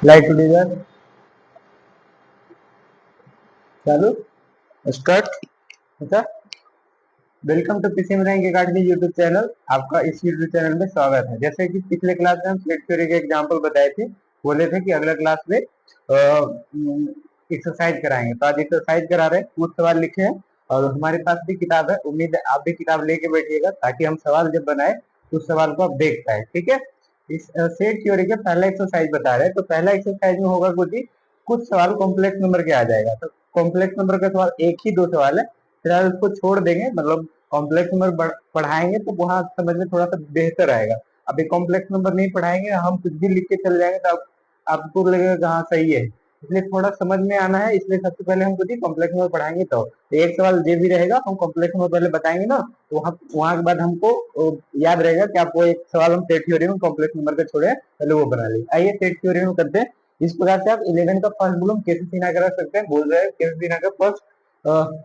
Light leader चालू start. अच्छा, welcome to PC rank academy YouTube channel. आपका इस यूट्यूब चैनल में स्वागत है। जैसे कि पिछले क्लास में हम स्लेट थ्योरी के एग्जांपल बताए थे, बोले थे कि अगला क्लास में एक्सरसाइज कराएंगे, तो आज एक्सरसाइज करा रहे हैं। कुछ सवाल लिखे हैं और हमारे पास भी किताब है, उम्मीद है आप भी किताब लेके बैठिएगा ताकि हम सवाल जब बनाए उस सवाल को आप देख पाए। ठीक है, इस सेट थ्योरी का पहला एक्सरसाइज बता रहे हैं। तो पहला एक्सरसाइज में होगा कुछ सवाल कॉम्प्लेक्स नंबर के आ जाएगा। तो कॉम्प्लेक्स नंबर का सवाल एक ही दो सवाल है, फिलहाल उसको छोड़ देंगे। मतलब कॉम्प्लेक्स नंबर पढ़ाएंगे तो वहां समझ में थोड़ा सा बेहतर आएगा। अभी कॉम्प्लेक्स नंबर नहीं पढ़ाएंगे, हम कुछ भी लिख के चल जाएंगे तो आपको लगेगा हाँ सही है। इसलिए थोड़ा समझ में आना है, इसलिए सबसे पहले हम कुछ कॉम्प्लेक्स नंबर पढ़ाएंगे। तो एक सवाल ये भी रहेगा, हम कॉम्प्लेक्स नंबर पहले बताएंगे ना, तो वहां के बाद हमको याद रहेगा कि आपको एक सवाल हम सेट थ्योरी में कॉम्प्लेक्स नंबर का छोड़े पहले वो बना ली। आइए सेट थ्योरी में करते हैं। इस प्रकार से आप 11 का फर्स्ट वॉल्यूम कैसे सीना करा सकते हैं, बोल रहे हैं कैसे सीना का फर्स्ट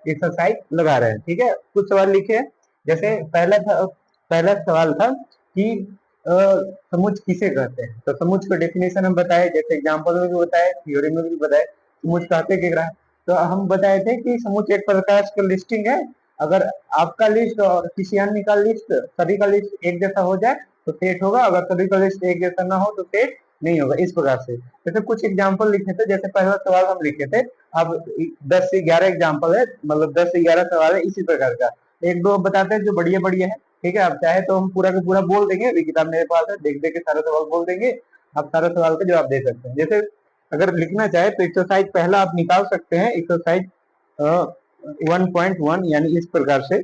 एक्सरसाइज लगा रहे हैं। ठीक है, कुछ सवाल लिखे। जैसे पहला सवाल था कि समुच्च किसे कहते हैं। तो समुच्च का डेफिनेशन हम बताए, जैसे एग्जांपल में भी बताए, थ्योरी में भी बताए समुच्च कहते केकरा है। तो हम बताए थे कि समुच्च एक प्रकार का लिस्टिंग है। अगर आपका लिस्ट और किसी अन्य का लिस्ट, सभी का लिस्ट एक जैसा हो जाए तो सेट होगा, अगर सभी का लिस्ट एक जैसा ना हो तो सेट नहीं होगा। इस प्रकार से जैसे कुछ एग्जाम्पल लिखे थे, जैसे पहला सवाल हम लिखे थे। अब 10 से 11 एग्जाम्पल है, मतलब 10 से 11 सवाल है इसी प्रकार का। एक दो बताते हैं जो बढ़िया बढ़िया है। ठीक है, आप चाहे तो हम पूरा का पूरा बोल देंगे, अभी किताब मेरे पास है, देख देख के सारा सवाल बोल देंगे। आप सारा सवाल का जवाब दे सकते हैं। जैसे अगर लिखना चाहे तो एक्सरसाइज पहला आप निकाल सकते हैं, एक्सरसाइज 1.1, यानी इस प्रकार से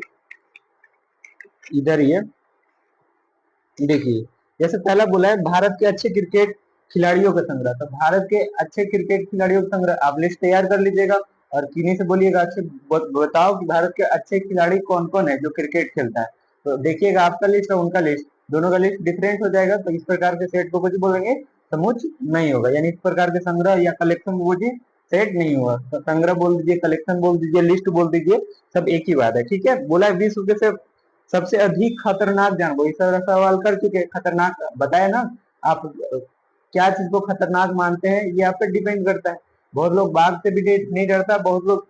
इधर ही है। देखिए, जैसे पहला बोला है भारत के अच्छे क्रिकेट खिलाड़ियों का संग्रह। तो भारत के अच्छे क्रिकेट खिलाड़ियों का संग्रह आप लिस्ट तैयार कर लीजिएगा और किन्हीं से बोलिएगा अच्छे बताओ कि भारत के अच्छे खिलाड़ी कौन कौन है जो क्रिकेट खेलता है। तो देखिएगा आपका लिस्ट और उनका लिस्ट, दोनों का लिस्ट डिफरेंट हो जाएगा। तो इस प्रकार के सेट को कुछ बोलेंगे समुच्च नहीं होगा, यानी इस प्रकार के संग्रह या कलेक्शन बोलिए सेट नहीं हुआ। तो संग्रह बोल दीजिए, कलेक्शन बोल दीजिए, लिस्ट बोल दीजिए, सब एक ही बात है। ठीक है, बोला है विश्व के सबसे अधिक खतरनाक जानवर। इस तरह सवाल कर चुके, खतरनाक बताए ना। आप क्या चीज को खतरनाक मानते हैं ये आप पे डिपेंड करता है। बहुत लोग बाघ से भी नहीं डरता, बहुत लोग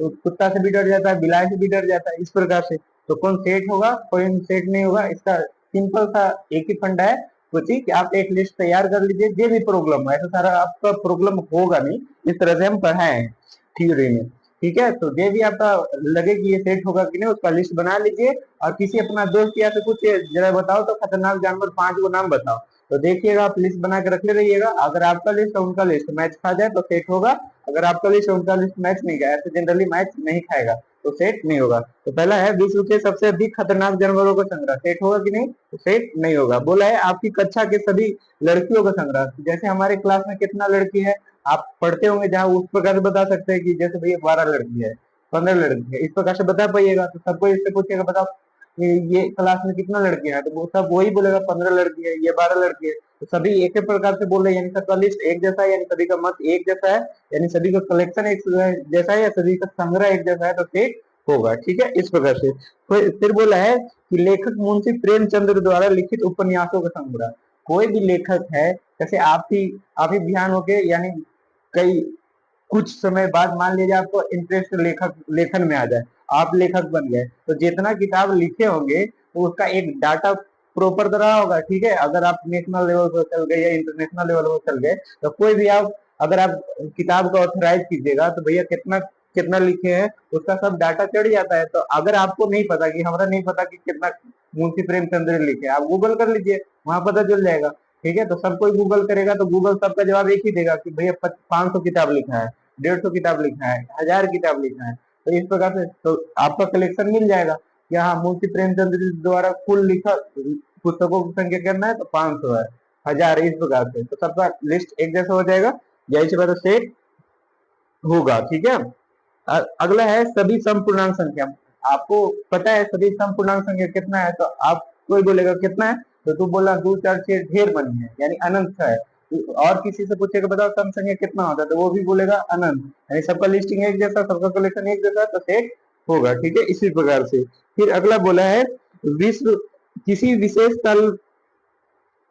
कुत्ता से भी डर जाता है, बिलाई से भी डर जाता है, इस प्रकार से। तो कौन सेट होगा, कोई सेट नहीं होगा। इसका सिंपल सा एक ही फंडा है, सोचिए कि आप एक लिस्ट तैयार कर लीजिए। जो भी प्रॉब्लम है, ऐसा सारा आपका प्रॉब्लम होगा नहीं, इस तरह से हम पढ़ाए हैं थ्योरी में। ठीक है, तो जो भी आपका लगे कि ये सेट होगा कि नहीं, उसका लिस्ट बना लीजिए और किसी अपना दोस्त या फिर पूछिए जरा बताओ तो खतरनाक जानवर 5 को नाम बताओ। तो देखिएगा आप लिस्ट बना के रखते रहिएगा। अगर आपका लिस्ट और उनका लिस्ट मैच खा जाए तो सेट होगा, अगर आपका लिस्ट और उनका लिस्ट मैच नहीं खाया तो जनरली मैच नहीं खाएगा, तो सेट नहीं होगा। तो पहला है विश्व के सबसे अधिक खतरनाक जानवरों का संग्रह, सेट होगा कि नहीं, तो सेट नहीं होगा। बोला है आपकी कक्षा के सभी लड़कियों का संग्रह। जैसे हमारे क्लास में कितना लड़की है आप पढ़ते होंगे, जहाँ उस प्रकार से बता सकते हैं कि जैसे भैया 12 लड़की है, 15 लड़की है, इस प्रकार से बता पाइएगा। तो सबको इससे पूछेगा बताओ ये क्लास में कितना लड़कियां हैं, तो वो सब वही बोलेगा 15 लड़की है, ये 12 लड़की है। तो सभी एक ही प्रकार से बोल रहे हैं, यानी सबका लिस्ट एक जैसा है, यानी सभी का मत एक जैसा है, यानी सभी का कलेक्शन एक जैसा है, या सभी का संग्रह एक जैसा है, तो सेट होगा। ठीक है, इस प्रकार से। फिर बोला है कि लेखक मुंशी प्रेमचंद्र द्वारा लिखित उपन्यासों का संग्रह। कोई भी लेखक है, जैसे आप ही ध्यान होके, यानी कई कुछ समय बाद मान लीजिए आपको इंटरेस्ट लेखन में आ जाए, आप लेखक बन गए, तो जितना किताब लिखे होंगे तो उसका एक डाटा प्रॉपर तरह होगा। ठीक है, अगर आप नेशनल लेवल पर चल गए या इंटरनेशनल लेवल पर चल गए, तो कोई भी आप अगर आप किताब को ऑथराइज कीजिएगा तो भैया कितना कितना लिखे हैं उसका सब डाटा चढ़ जाता है। तो अगर आपको नहीं पता, कि हमारा नहीं पता कि कितना मुंशी प्रेमचंद्र ने लिखे, आप गूगल कर लीजिए, वहां पता चल जाएगा। ठीक है, तो सब कोई गूगल करेगा तो गूगल सबका जवाब एक ही देगा कि भैया 500 किताब लिखा है, 150 किताब लिखा है, 1000 किताब लिखा है। तो इस प्रकार से तो आपका कलेक्शन मिल जाएगा कि हाँ मुंशी प्रेमचंद्र द्वारा कुल लिखा पुस्तकों की संख्या कितना है, तो 500 है, 1000, इस प्रकार से। तो सबका लिस्ट एक जैसा हो जाएगा, यही से बात सेट होगा। ठीक है, अगला है सभी समपूर्णांक संख्या। आपको पता है सभी समपूर्णांक संख्या कितना है, तो आप कोई बोलेगा कितना है, तो तू बोला 2 4 6 ढेर बनी है, यानी अनंत है। और किसी से पूछेगा बताओ सम संख्या कितना होता है, तो वो भी बोलेगा अनंत, यानी सबका लिस्टिंग एक जैसा, सबका कलेक्शन एक जैसा, तो सेट होगा। ठीक है, इसी प्रकार से। फिर अगला बोला है विश्व किसी विशेष तल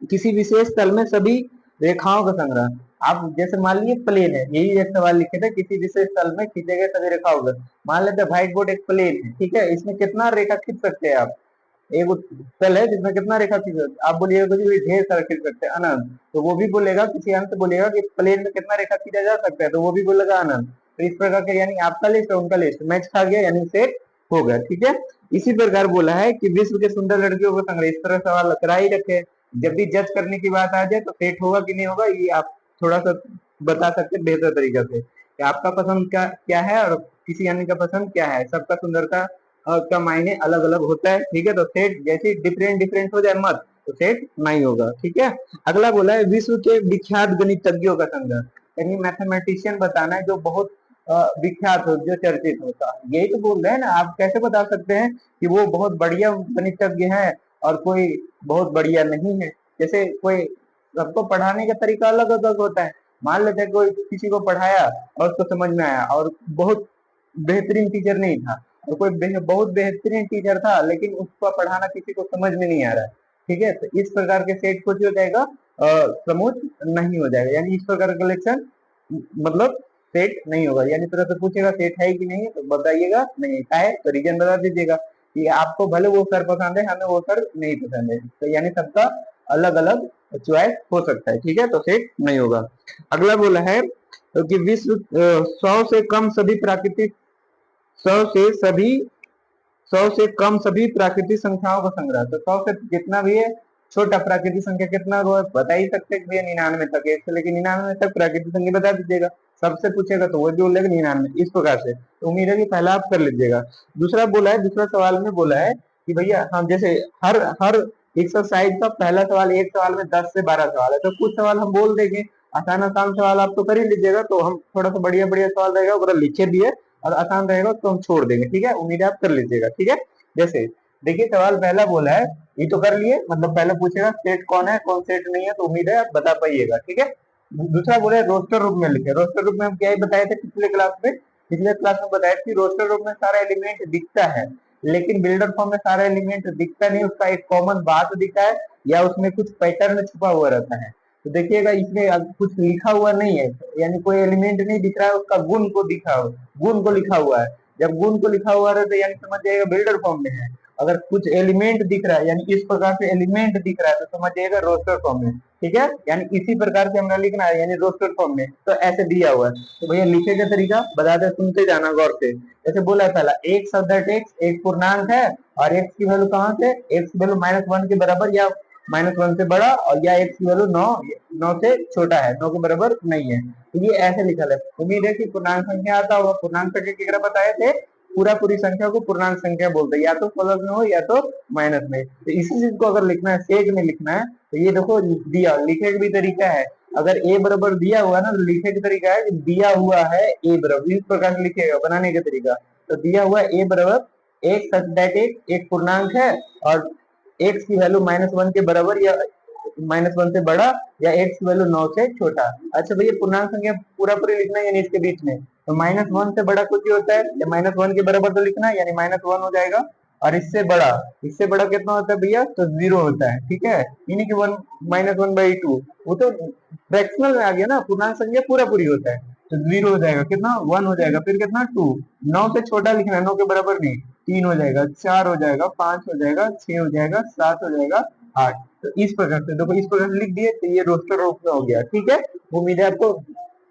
किसी विशेष तल में सभी रेखाओं का संग्रह। आप जैसे मान लीजिए प्लेन है, यही एक सवाल लिखे थे, किसी विशेष तल में खींचे गए सभी रेखाओं का। मान लेते हैं व्हाइट बोर्ड एक प्लेन है, ठीक है, इसमें कितना रेखा खींच सकते हैं आप? एक तल है जिसमें कितना रेखा खींच सकते हैं? आप बोलिएगा कुछ भी ढेर सारा खींच सकते हैं, अनंत। तो वो भी बोलेगा, किसी अंत बोलेगा कि प्लेन में कितना रेखा खींचा जा सकता है, तो वो भी बोलेगा अनंत। तो इस प्रकार के यानी आपका लिस्ट और उनका लिस्ट मैच खा गया, यानी सेट हो गया, ठीक है। इसी प्रकार बोला है कि विश्व के सुंदर लड़कियों को संग्रह, इस तरह सवाल करा ही रखे। जब भी जज करने की बात आ जाए तो सेट होगा कि नहीं होगा, ये आप थोड़ा सा बता सकते हैं बेहतर तरीका से कि आपका पसंद क्या क्या है और किसी अन्य का पसंद क्या है। सबका सुंदरता का मायने अलग अलग होता है, ठीक है। तो सेट जैसे डिफरेंट डिफरेंट हो जाए मत, तो सेट नहीं होगा, ठीक है। अगला बोला है विश्व के विख्यात गणितज्ञों का संग्रह, यानी मैथमेटिशियन बताना है जो बहुत विख्यात हो, जो चर्चित होता है। यही तो बोल रहे हैं ना, आप कैसे बता सकते हैं कि वो बहुत बढ़िया गणितज्ञ है और कोई बहुत बढ़िया नहीं है? जैसे कोई, सबको पढ़ाने का तरीका अलग अलग होता है। मान लेते हैं कोई किसी को पढ़ाया और उसको समझ में आया और बहुत बेहतरीन टीचर नहीं था, और कोई बहुत बेहतरीन टीचर था लेकिन उसका पढ़ाना किसी को समझ में नहीं आ रहा है, ठीक है। तो इस प्रकार के सेट कुछ हो जाएगा, समूह नहीं हो जाएगा, यानी इस प्रकार का कलेक्शन मतलब सेट नहीं होगा। यानी तरह से पूछेगा सेट है कि नहीं है, तो बताइएगा नहीं है तो रीजन बता दीजिएगा कि आपको भले वो सर पसंद है, हमें वो सर नहीं पसंद है, तो यानी सबका अलग अलग चॉइस हो सकता है, ठीक है। तो सेट नहीं होगा। अगला बोला है कि विश्व 100 से कम सभी प्राकृतिक, 100 से सभी 100 से कम सभी प्राकृतिक संख्याओं का संग्रह। तो 100 से जितना भी है छोटा प्राकृतिक संख्या कितना वो बता ही सकते हैं भैया 99 तक, 1 से लेकर 99 तक प्राकृतिक संख्या बता दीजिएगा। सबसे पूछेगा तो वो भी बोलेगा 99, इस प्रकार से। तो उम्मीद है कि पहला आप कर लीजिएगा। दूसरा बोला है, दूसरा सवाल में बोला है कि भैया हम जैसे हर हर एक्सरसाइज का पहला सवाल, एक सवाल में 10 से 12 सवाल है, तो कुछ सवाल हम बोल देंगे, आसान आसान सवाल आप तो कर ही लीजिएगा, तो हम थोड़ा सा बढ़िया बढ़िया सवाल रहेगा वो लिखे दिए और आसान रहेगा तो हम छोड़ देंगे, ठीक है। उम्मीद है आप कर लीजिएगा, ठीक है। जैसे देखिए सवाल पहला बोला है, ये तो कर लिए, मतलब पहले पूछेगा सेट कौन है कौन सेट नहीं है, तो उम्मीद है आप बता पाइएगा, ठीक है। दूसरा बोले रोस्टर रूप में लिखे। रोस्टर रूप में हम क्या ही बताए थे पिछले क्लास में, पिछले क्लास में बताया कि रोस्टर रूप में सारा एलिमेंट दिखता है, लेकिन बिल्डर फॉर्म में सारा एलिमेंट दिखता नहीं, उसका एक कॉमन बात दिखता है या उसमें कुछ पैटर्न छुपा हुआ रहता है। तो देखिएगा इसमें अब कुछ लिखा हुआ नहीं है, यानी कोई एलिमेंट नहीं दिख रहा है, उसका गुण को दिखा, गुण को लिखा हुआ है। जब गुण को लिखा हुआ रहता है यानी समझ जाएगा बिल्डर फॉर्म में है। अगर कुछ एलिमेंट दिख रहा है यानी इस प्रकार से एलिमेंट दिख रहा है तो समझ जाइएगा रोस्टर फॉर्म में, ठीक है। यानी इसी प्रकार से हमें लिखना है, यानी रोस्टर फॉर्म में, तो ऐसे दिया हुआ है। तो भैया लिखे का तरीका बताते, सुनते जाना गौर से। जैसे बोला है पहला, एक सब्जेक्ट एक्स एक पूर्णांक है और एक्स की वैल्यू कहाँ से, एक्स की वैल्यू -1 के बराबर या -1 से बड़ा, और या एक्स की वैल्यू 9 से छोटा है, 9 के बराबर नहीं है। तो ये ऐसे लिखा है। उम्मीद है कि पूर्णांक संख्या आता होगा। पूर्णांक संख्या की तरह बताए थे, पूरा पूरी संख्या को पूर्णांक संख्या बोलते हैं, या तो प्लस में हो या तो माइनस में। तो इसी चीज को अगर लिखना है सेक में लिखना है, तो ये देखो दिया, लिखे का भी तरीका है। अगर ए बराबर दिया हुआ ना, तो लिखे का तरीका है दिया हुआ है ए बराबर, इस प्रकार से लिखेगा बनाने का तरीका। तो दिया हुआ ए बराबर एक सच दैट एक पूर्णांक है और एक्स की वैल्यू -1 के बराबर या -1 से बड़ा, या एक्स की वैल्यू 9 से छोटा। अच्छा भैया पूर्णांक संख्या पूरा पूरी लिखना है यानी इसके बीच में, तो -1 से बड़ा कुछ ही होता है या -1 के बराबर तो लिखना है, यानी -1 हो जाएगा। और इससे बड़ा कितना होता है भैया, तो 0 होता है, ठीक है। यानी कि 1 -1/2, वो तो फ्रैक्शनल में आ गया ना, पूर्णांक संख्या पूरा पूरी होता है, तो 0 हो जाएगा, कितना 1 हो जाएगा, फिर कितना 2, 9 से छोटा लिखना है, 9 के बराबर नहीं, 3 हो जाएगा, 4 हो जाएगा, 5 हो जाएगा, 6 हो जाएगा, 7 हो जाएगा, 8। तो इस प्रकार से देखो, इस प्रकार से लिख दिए, तो ये रोस्टर रूप में हो गया, ठीक है। उम्मीद है आपको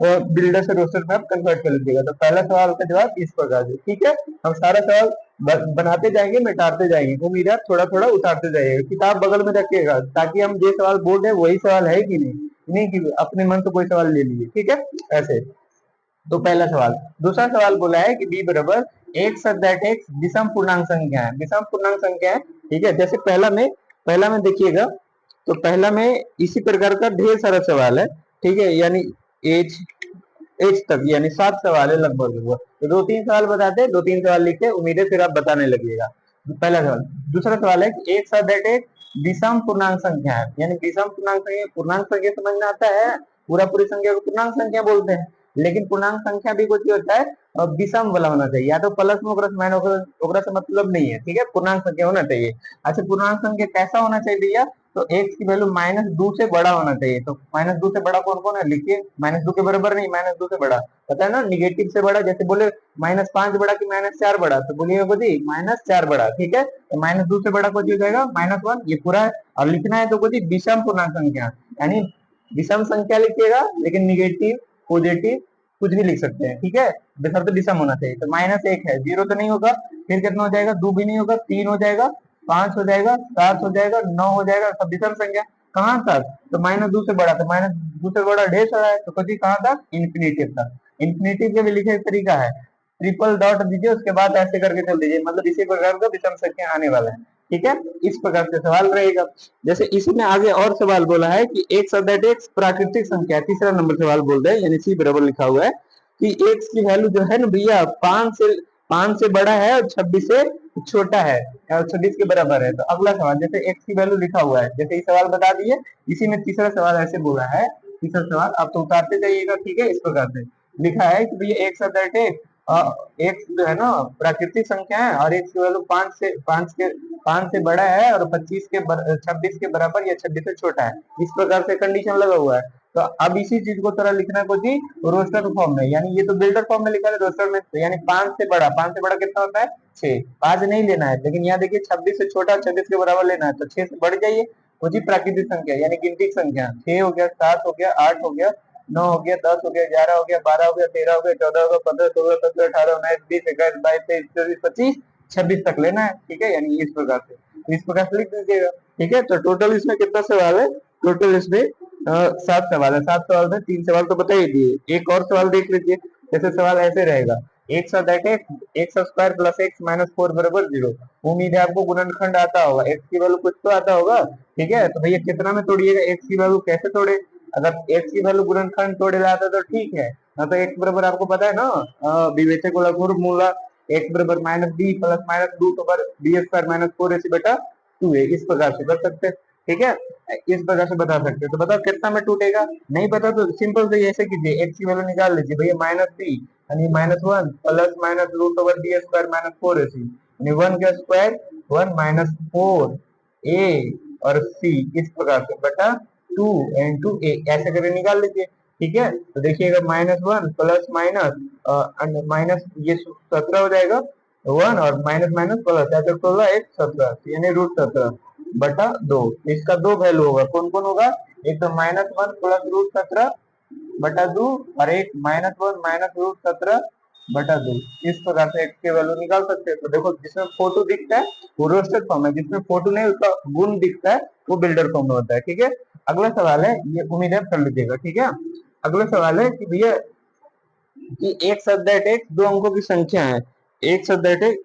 बिल्डर से रोस्टर में आप कन्वर्ट कर लीजिएगा। तो पहला सवाल का जवाब इस प्रकार से, ठीक है। हम सारा सवाल बनाते जाएंगे, मिटाते जाएंगे, उम्मीद है थोड़ा थोड़ा उतारते जाइएगा। किताब बगल में रखिएगा ताकि हम जो सवाल बोल रहे हैं वही सवाल है कि नहीं, नहीं कि अपने मन से कोई सवाल ले लीजिए, ठीक है ऐसे। तो पहला सवाल। दूसरा सवाल बोला है कि बी बराबर एक सब्जेक्ट एक्स विषम पूर्णांक संख्या है, विषम पूर्णांक संख्या है, ठीक है। जैसे पहला में देखिएगा, तो पहला में इसी प्रकार का ढेर सारा सवाल है, ठीक है। यानी एज एज तक यानी 7 सवाल है लगभग लगभग। तो 2-3 सवाल बताते हैं, 2-3 सवाल लिखते हैं, उम्मीद है फिर आप बताने लगिएगा। पहला सवाल। दूसरा सवाल है कि एक सब्जेक्ट एक विषम पूर्णांक संख्या है, यानी विषम पूर्णांक संख्या, पूर्णांक संख्या समझ में आता है, पूरा पूरी संख्या को पूर्णांक संख्या बोलते हैं, लेकिन पूर्णांक संख्या भी कुछ होता है विषम वाला होना चाहिए, या तो प्लस में ओकरा से माइनस ओकरा से मतलब नहीं है, ठीक है, पूर्णांक संख्या होना चाहिए। अच्छा पूर्णांक संख्या कैसा होना चाहिए भैया, तो एक्स की वैल्यू -2 से बड़ा होना चाहिए। तो -2 से बड़ा कौन कौन है, लिखिए। -2 के बराबर नहीं, -2 से बड़ा पता है ना, निगेटिव से बड़ा। जैसे बोले -5 बड़ा कि -4 बड़ा, तो बोलिएगा जी -4 बड़ा, ठीक है। तो -2 से बड़ा कुछ हो जाएगा -1, ये पूरा है। और लिखना है तो जी विषम पूर्णांक संख्या, यानी विषम संख्या लिखिएगा, लेकिन निगेटिव पॉजिटिव कुछ भी लिख सकते हैं, ठीक है। बशर्त विषम होना चाहिए। तो -1 है, 0 तो नहीं होगा, फिर कितना हो जाएगा, 2 भी नहीं होगा, 3 हो जाएगा, 5 हो जाएगा, 7 हो जाएगा, 9 हो जाएगा, सब विषम संख्या। कहाँ तक, तो -2 से बड़ा, तो -2 से बड़ा ढेर सारा है, तो कभी कहाँ तक, इन्फिनिटिव तक। इन्फिनिटिव के भी लिखे तरीका है, ट्रिपल डॉट दीजिए, उसके बाद ऐसे करके चल दीजिए, मतलब इसी प्रकार का विषम संख्या आने वाला है, ठीक है। इस प्रकार से सवाल रहेगा। जैसे इसी में आगे और सवाल बोला है कि एक्स दैट एक्स प्राकृतिक संख्या है, तीसरा नंबर सवाल बोल रहे हैं, यानी सी बराबर लिखा हुआ है कि एक्स की वैल्यू जो है ना भैया 5 से बड़ा है और 26 से छोटा है और 26 के बराबर है। तो अगला सवाल, जैसे एक्स की वैल्यू लिखा हुआ है, जैसे ये सवाल बता दिए, इसी में तीसरा सवाल ऐसे बोला है। तीसरा सवाल आप तो उतारते जाइएगा, ठीक है। इस प्रकार से लिखा है कि भैया एक्स दैट एक्स जो है ना प्राकृतिक संख्या है, और एक्स की वैल्यू 5 से बड़ा है और 26 के बराबर या 26 से छोटा है। इस प्रकार से कंडीशन लगा हुआ है। तो अब इसी चीज को तरह लिखना को जी रोस्टर फॉर्म में, यानी ये तो बिल्डर फॉर्म में लिखा है रोस्टर में, तो यानी 5 से बड़ा कितना होता है, 6। 5 नहीं लेना है, लेकिन यहाँ देखिए 26 से छोटा 26 के बराबर लेना है, तो 6 से बढ़ जाइए, वो जी प्राकृतिक संख्या यानी गिनती संख्या। 6 हो गया, 7 हो गया, 8 हो गया, 9 हो गया, 10 हो गया, 11 हो गया, 12 हो गया, 13 हो गया, 14 हो गया, 15, 16, 17, 18, 19, 20, 21, 22, 23, 24, 25, 26 तक लेना है, ठीक है। यानी इस प्रकार से, इस प्रकार से लिख दीजिएगा, ठीक है। तो टोटल इसमें कितना सवाल है, टोटल इसमें 7 सवाल है। 7 सवाल में 3 सवाल तो बता ही दिए। एक और सवाल देख लीजिए। जैसे सवाल ऐसे रहेगा, x that x square plus x minus 4 बराबर 0। उम्मीद है आपको गुणनखंड आता होगा, एक्स की वैल्यू कुछ तो आता होगा, ठीक है। तो भैया कितना में तोड़िएगा, एक्स की वैल्यू कैसे तोड़े, अगर एक्स की वैल्यू गुणनखंड तोड़े जाता तो ठीक है, ना तो एक्स बराबर आपको पता है ना, विवेचक मूला एक्स बराबर -b plus -root over B square minus 4ac बटा 2a, इस प्रकार से कर सकते हैं, ठीक है। इस प्रकार से बता सकते हैं। तो बताओ कितना में टूटेगा, नहीं पता तो सिंपल से ऐसे कीजिए, एक्स की वैल्यू निकाल लीजिए भैया -b यानी -1 plus root over B square minus 4ac, यानी 1 का स्क्वायर 1 माइनस 4a और c, इस प्रकार से बटा 2 एंड 2a, ऐसे करके निकाल लीजिए, ठीक है। तो देखिएगा -1 प्लस माइनस माइनस ये 17 हो जाएगा, 1 और माइनस माइनस प्लस ऐसे 16 1 17, यानी √17 बटा 2। इसका दो वैल्यू होगा, कौन कौन होगा, एक तो -1 प्लस √17 बटा 2 और एक -1 माइनस √17 बटा 2। इस प्रकार से एक्स के वैल्यू निकाल सकते हैं। तो देखो जिसमें फोटो दिखता है वो रोस्टेड फॉर्म है, जिसमें फोटो नहीं उसका गुण दिखता है वो बिल्डर फॉर्म में होता है, ठीक है। अगला सवाल है, ये उम्मीद है कर लीजिएगा, ठीक है। अगला सवाल है कि भैया कि एक सब्जेक्ट एक दो अंकों की संख्या है, एक सब्जेक्ट एक,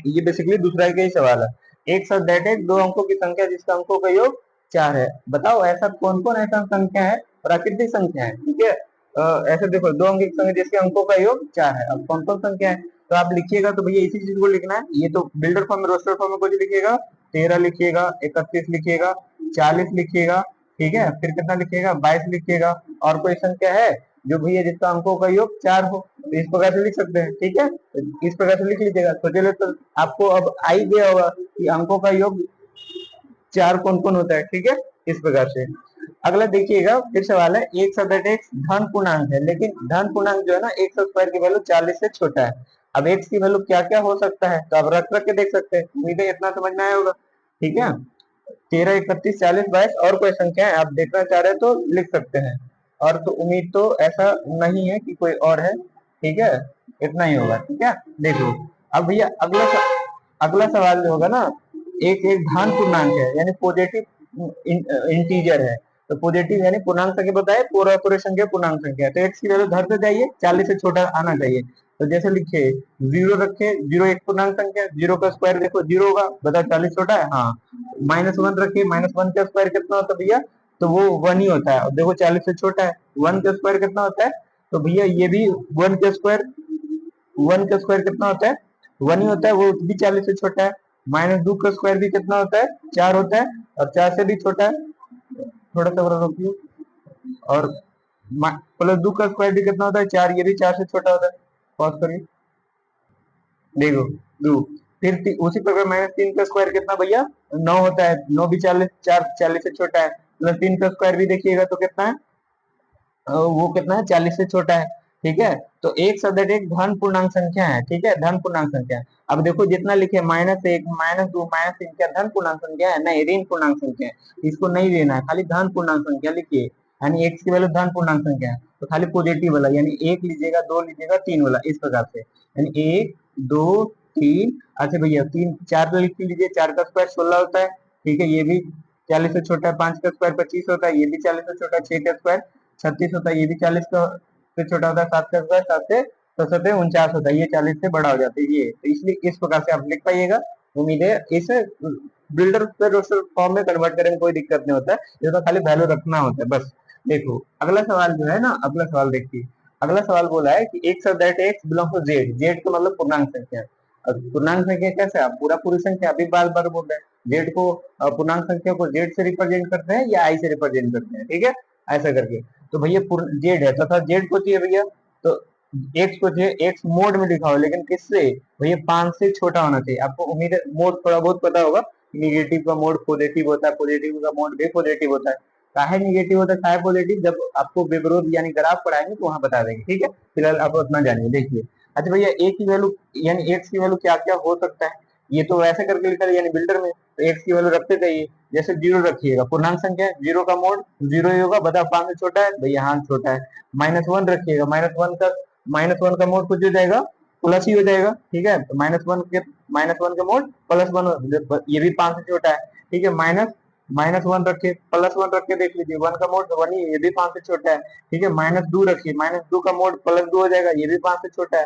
ये बेसिकली दूसरा का ही सवाल है। एक सब्जेक्ट एक दो अंकों की संख्या जिसका अंकों का योग 4 है, बताओ ऐसा कौन कौन ऐसा संख्या है, प्राकृतिक संख्या है, ठीक है। ऐसे देखो दो अंक की संख्या जिसके अंकों का योग 4 है, अब कौन कौन संख्या है, तो आप लिखिएगा। तो भैया इसी चीज को लिखना है, ये तो बिल्डर फॉर्म में रोस्टर फॉर्म में कुछ लिखिएगा, 13 लिखिएगा, 31 लिखिएगा, 40 लिखिएगा, ठीक है। फिर कितना लिखिएगा, 22 लिखिएगा, और कोई संख्या है जो भैया जिसका अंकों का योग 4 हो, तो इस प्रकार से लिख सकते हैं, ठीक है। तो इस प्रकार से लिख लीजिएगा। तो चलिए, तो आपको अब आ ही गया होगा कि अंकों का योग 4 कौन कौन होता है, ठीक है। इस प्रकार से अगला देखिएगा, फिर सवाल है एक सब्जेक्ट एक्स धन पूर्णांक है, लेकिन धन पूर्णांक जो है ना एक्स स्क्वायर की वैल्यू 40 से छोटा है। अब एक्स की वैल्यू क्या क्या हो सकता है, तो आप रख रख के देख सकते हैं, उम्मीद है इतना समझ में आया होगा, ठीक है। 13 31 40 22 और कोई संख्या है आप देखना चाह रहे हैं तो लिख सकते हैं, और तो उम्मीद तो ऐसा नहीं है कि कोई और है, ठीक है। इतना ही होगा, ठीक है। देखो अब भैया अगला सवाल जो होगा ना, एक एक धन पूर्णांक है यानी पॉजिटिव इंटीजर है, तो पॉजिटिव यानी पूर्णांक संख्या बताए, पूरा पूरे संख्या पूर्णांक संख्या, तो एक्स की वैल्यू धरते जाइए, 40 से छोटा आना चाहिए। तो जैसे लिखे 0 रखे, 0 एक पूर्णांक संख्या, 0 का स्क्वायर देखो 0 होगा, बताओ 40 छोटा है, हाँ। -1 रखिए, -1 का स्क्वायर कितना होता है भैया, तो वो 1 ही होता है, और देखो 40 से छोटा है, 1 का स्क्वायर कितना होता है, तो भैया ये भी 1 का स्क्वायर, 1 का स्क्वायर कितना होता है, 1 ही होता है, वो भी 40 से छोटा है। -2 का स्क्वायर भी कितना होता है, 4 होता है, और 4 से भी छोटा है, थोड़ा सा और रोकिए, और +2 का स्क्वायर भी कितना होता है, 4, ये भी 4 से छोटा होता है, पॉज करिए, देखो 2। उसी प्रकार -3 का स्क्वायर कितना भैया 9 होता है, 9 भी 40, 4 40 से छोटा है, +3 का स्क्वायर भी देखिएगा तो कितना है, वो कितना है 40 से छोटा है। ठीक है, तो एक सदैट एक धन पूर्णांक संख्या है। ठीक है, धन पूर्णांक संख्या है। अब देखो जितना लिखे -1 -2 -3 क्या धन पूर्णांक संख्या है? नहीं, ऋण पूर्णांक संख्या है। इसको नहीं लेना है, खाली धन पूर्णांक संख्या लिखिए, यानी एक्स की वैल्यू धन पूर्णांक संख्या है तो खाली पॉजिटिव वाला, यानी 1 लीजिएगा, 2 लीजिएगा, 3 वाला, इस प्रकार से, यानी 1 2 3। अच्छा भैया 3 4 लिख लीजिए, 4 का स्क्वायर 16 होता है। ठीक है, ये भी 40 से छोटा है। 5 का स्क्वायर 25 होता है, ये भी 40 से छोटा है। 6 का स्क्वायर 36 होता है, ये भी 40 का से छोटा होता है। 7 का स्क्वायर 7 से 49 होता है, ये 40 से बड़ा हो जाता है ये, तो इसलिए इस प्रकार से आप लिख पाइएगा। उम्मीद है इसे बिल्डर से रोस्टर फॉर्म में कन्वर्ट करने में कोई दिक्कत नहीं होता है, ये तो खाली वैल्यू रखना होता है बस। देखो अगला सवाल जो है ना, अगला सवाल देखिए। अगला सवाल बोला है कि x of that x belong to Z, Z का मतलब पूर्णांक संख्या है। और पूर्णांक संख्या कैसे, आप पूरा पूरी संख्या अभी बार बार बोल रहे हैं, जेड को पूर्णांक संख्या को जेड से रिप्रेजेंट करते हैं या आई से रिप्रेजेंट करते हैं। ठीक है, ऐसा करके, तो भैया जेड है तथा जेड को चाहिए भैया, तो एक्स को चाहिए, एक्स मोड में लिखा हो, लेकिन किससे भैया 5 से छोटा होना चाहिए। आपको उम्मीद है मोड थोड़ा बहुत पता होगा, निगेटिव का मोड पॉजिटिव होता है, पॉजिटिव का मोड भी पॉजिटिव होता है। काहे निगेटिव होता है, काहे पॉजिटिव, जब आपको विपरीत यानी ग्राफ पढ़ाएंगे तो वहां बता देंगे। ठीक है, फिलहाल आप उतना जानिए। देखिए, अच्छा भैया ए की वैल्यू यानी एक्स की वैल्यू क्या क्या हो सकता है, ये तो वैसे करके लिखा है यानी बिल्डर में, तो एक्स की वैल्यू रखते जाइए। जैसे 0 रखिएगा, पूर्णांक संख्या है, 0 का मोड 0 ही होगा, बताओ 5 से छोटा है भैया, हाँ छोटा है। -1 रखिएगा, -1 का मोड कुछ हो जाएगा, प्लस ही हो जाएगा। ठीक है, तो -1 का मोड +1, ये भी 5 से छोटा है। ठीक है, -1 रखिए, +1 रख के देख लीजिए, 1 का मोड 1 ही है, ये भी 5 से छोटा है। ठीक है, -2 रखिए, -2 का मोड +2 हो जाएगा, ये भी 5 से छोटा है।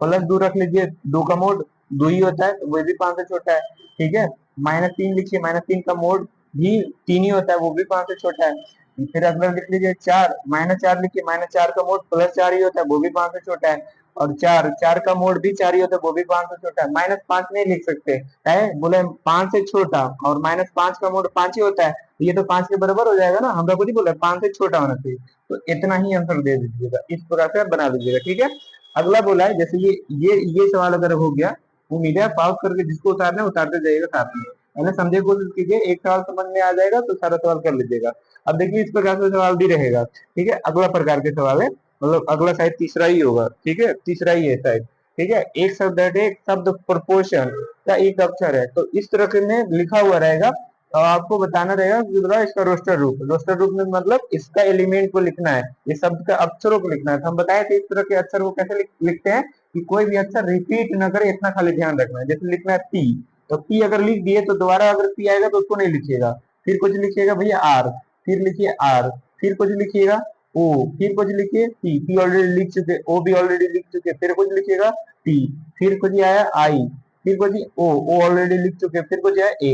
+2 रख लीजिए, 2 का मोड 2 ही होता है, तो वो भी 5 से छोटा है। ठीक है, -3 लिखिए, -3 का मोड भी 3 ही होता है, वो भी 5 से छोटा है। फिर अगला लिख लीजिए 4, -4 लिखिए, -4 का मोड +4 ही होता है, वो भी 5 से छोटा है। और 4 का मोड भी 4 ही होता है, वो भी 5 से छोटा है। -5 नहीं लिख सकते है, बोले 5 से छोटा, और -5 का मोड 5 ही होता है, तो ये तो 5 के बराबर हो जाएगा ना, हमरा को नहीं बोला 5 से छोटा होना चाहिए, तो इतना ही आंसर दे दीजिएगा, इस प्रकार से आप बना लीजिएगा। ठीक है, अगला बोला है, जैसे ये सवाल अगर हो गया, उम्मीद है पास करके जिसको उतारना है उतारते जाइएगा साथ में, पहले समझे कोशिश कीजिए, एक सवाल समझ में आ जाएगा तो सारा सवाल कर लीजिएगा। अब देखिए इस प्रकार से सवाल भी रहेगा। ठीक है, अगला प्रकार के सवाल है, मतलब अगला शायद तीसरा ही होगा। ठीक है, तीसरा ही है शायद। ठीक है, एक शब्द है, एक शब्द प्रोपोर्शन का एक अक्षर है, तो इस तरह के में लिखा हुआ रहेगा, और आपको बताना रहेगा कि इसका रोस्टर रूप, रोस्टर रूप में मतलब इसका एलिमेंट को लिखना है, ये शब्द का अक्षरों को लिखना है। तो हम बताए थे इस तरह के अक्षर को कैसे लिखते हैं, कि कोई भी अक्षर रिपीट न करे, इतना खाली ध्यान रखना है। जैसे लिखना है पी, तो पी अगर लिख दिए तो दोबारा अगर पी आएगा तो उसको नहीं लिखिएगा, फिर कुछ लिखिएगा भैया आर, फिर लिखिए आर, फिर कुछ लिखिएगा ओ, फिर कुछ लिखिए पी ऑलरेडी लिख चुके, ओ भी ऑलरेडी लिख चुके, फिर कुछ लिखिएगा टी, फिर कुछ आया आई, फिर कुछ ओ ऑलरेडी लिख चुके, फिर कुछ आया ए।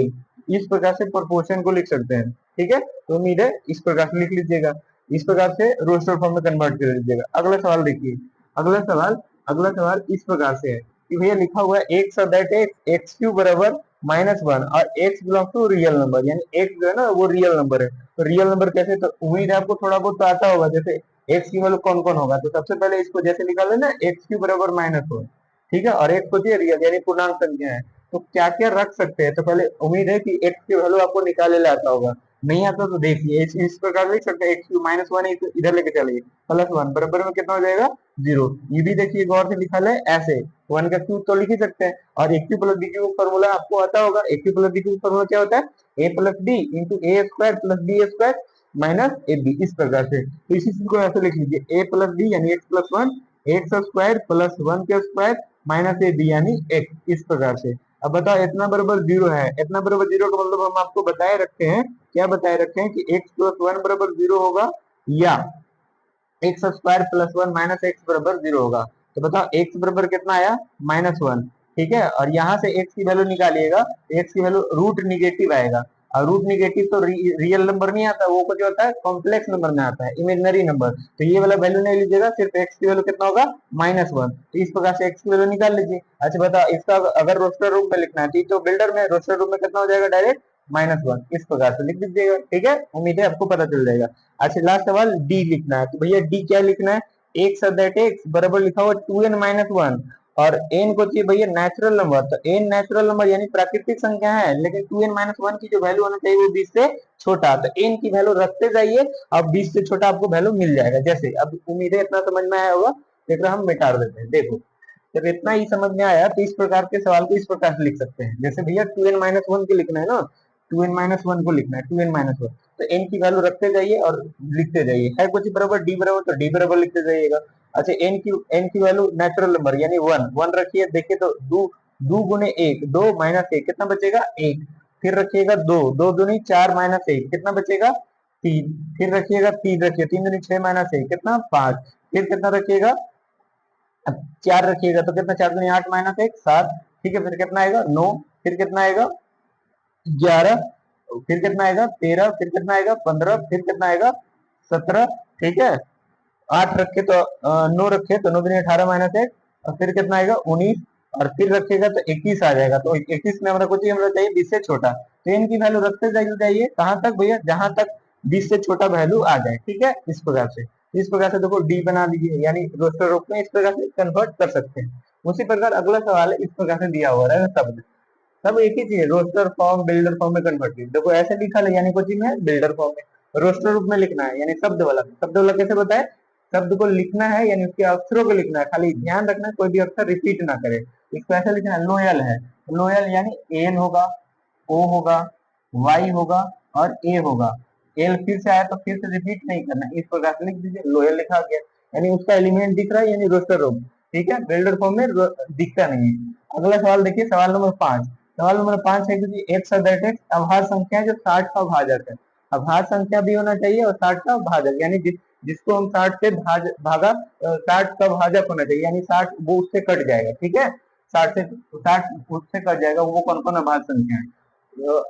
इस प्रकार से प्रोपोर्शन को लिख सकते हैं। ठीक है, तो उम्मीद है इस प्रकार से लिख लीजिएगा, इस प्रकार से रोस्टर फॉर्म में कन्वर्ट कर लीजिएगा। अगला सवाल देखिए, अगला सवाल अगला सवाल इस प्रकार से है कि भैया लिखा हुआ है एक्स दैट एक्स क्यू बराबर -1, और x belong to real number, यानी एक्स जो है ना वो रियल नंबर है। तो रियल नंबर कैसे, तो उम्मीद है आपको थोड़ा बहुत तो आता होगा, जैसे एक्स की वैल्यू कौन कौन होगा, तो सबसे पहले इसको जैसे निकाल लेना, एक्स क्यू बराबर -1। ठीक है, और एक्स को चाहिए रियल यानी पूर्णांक संख्या है, तो क्या क्या रख सकते हैं। तो पहले उम्मीद है कि एक्स की वैल्यू आपको निकाले आता होगा, नहीं आता तो देखिए इस प्रकार लिख सकते हैं, एक्स क्यू -1 इधर लेके चलिए, +1 बराबर में कितना हो जाएगा 0। ये भी देखिए गौर से लिखा है ऐसे, 1 का क्यूब तो लिख ही सकते हैं, और a cube plus b cube formula आपको आता होगा। A cube plus b cube formula क्या होता है, a plus b into a square plus b square minus a b, इस प्रकार से। तो इसी चीज को ऐसे लिख लीजिए, ए प्लस बी यानी x+1, एक्स स्क्वायर प्लस 1 के स्क्वायर माइनस ए बी यानी एक्स, इस प्रकार से। अब बताओ इतना बराबर 0 है, इतना बराबर 0 का मतलब हम आपको बताए रखते हैं, क्या बताए रखे हैं कि x+1 बराबर 0 होगा, या x square plus 1 minus x बराबर 0 होगा। तो बताओ एक्स बराबर कितना आया, -1। ठीक है, और यहाँ से एक्स की वैल्यू निकालिएगा, एक्स की वैल्यू रूट निगेटिव आएगा, और रूट निगेटिव तो रियल नंबर नहीं आता, वो कुछ होता है कॉम्प्लेक्स नंबर में आता है, इमेजिनरी नंबर। तो ये वाला वैल्यू नहीं लीजिएगा, सिर्फ एक्स की वैल्यू कितना होगा, -1। तो इस प्रकार से एक्स की वैल्यू निकाल लीजिए। अच्छा बताओ इसका अगर रोस्टर रूप में लिखना है, तो बिल्डर में रोस्टर रूप में कितना हो जाएगा, डायरेक्ट -1, इस प्रकार से लिख दीजिएगा। ठीक है, उम्मीद है आपको पता चल जाएगा। अच्छा लास्ट सवाल डी लिखना है, तो भैया डी क्या लिखना है, एक्स दैट एक्स बराबर लिखा हुआ 2n-1, और एन को चाहिए भैया नेचुरल नंबर, तो एन नेचुरल नंबर यानी प्राकृतिक संख्या है, लेकिन 2n-1 की जो वैल्यू होना चाहिए वो 20 से छोटा, तो एन की वैल्यू रखते जाइए, अब 20 से छोटा आपको वैल्यू मिल जाएगा। जैसे अब उम्मीद है इतना समझ में आया होगा, देख रहे हम मिटा देते हैं। देखो जब इतना ही समझ में आया तो इस प्रकार के सवाल को इस प्रकार से लिख सकते हैं, जैसे भैया 2n-1 को लिखना है ना, 2n-1 को लिखना है, 2n-1, तो एन की वैल्यू रखते जाइए और लिखते जाइए, है कुछ बराबर डी बराबर, तो डी बराबर लिखते जाइएगा। अच्छा एन की वैल्यू नेचुरल नंबर यानी वन, वन रखिए, देखिए तो दो, दो गुने एक, दो माइनस एक कितना बचेगा एक, फिर रखिएगा दो, दो दूनी चार माइनस एक कितना बचेगा तीन, फिर रखिएगा तीन, रखिए तीन दूनी छह माइनस एक कितना पांच, फिर कितना रखिएगा, अब चार रखिएगा तो कितना, चार दूनी आठ माइनस एक सात, ठीक है, फिर कितना आएगा नौ, फिर कितना आएगा 11, फिर कितना आएगा 13, फिर कितना आएगा 15, फिर कितना आएगा 17, ठीक है, आठ रखे तो नौ रखे तो नौ दूनी 18 माइनस एक, और फिर कितना आएगा 19, और फिर रखिएगा तो 21 आ जाएगा, तो 21 में हमारा कुछ हमारा चाहिए 20 से छोटा, तो इनकी वैल्यू रखते जाइए कहाँ तक भैया, जहां तक 20 से छोटा वैल्यू आ जाए, ठीक है, इस प्रकार से देखो डी बना दीजिए, यानी रोस्टर रूप में इस प्रकार से कन्वर्ट कर सकते हैं। उसी प्रकार अगला सवाल है, इस प्रकार से दिया हुआ है शब्द, सब एक ही चीज है, रोस्टर फॉर्म बिल्डर फॉर्म में कन्वर्ट कीजिए, देखो ऐसे लिखा है यानी कोचिंग में बिल्डर फॉर्म में, रोस्टर रूप में लिखना है यानी शब्द वाला कैसे बताए, शब्द को लिखना है यानी उसके अक्षरों को लिखना है, खाली ध्यान रखना है कोई भी अक्षर रिपीट ना करे, इसको ऐसे लिखना है, लोयल है, लोयल यानी एन होगा, ओ होगा, वाई होगा और ए होगा, एल फिर से आया तो फिर से रिपीट नहीं करना, इस प्रकार से लिख दीजिए, लोयल लिखा गया, यानी उसका एलिमेंट दिख रहा है यानी रोस्टर रूप, ठीक है, बिल्डर फॉर्म में दिखता नहीं है। अगला सवाल देखिए, सवाल नंबर 5, सवाल नंबर 5 है कि एक्स एक अभाज्य संख्या है जो 60 का भाजक है, अभाज्य संख्या भी होना चाहिए और 60 का भाजक, यानी जिसको हम 60 से भागा 60 का भाजक होना चाहिए, यानी 60 वो उससे कट जाएगा, ठीक है, 60 उससे कट जाएगा, वो कौन कौन अभाज्य संख्या है,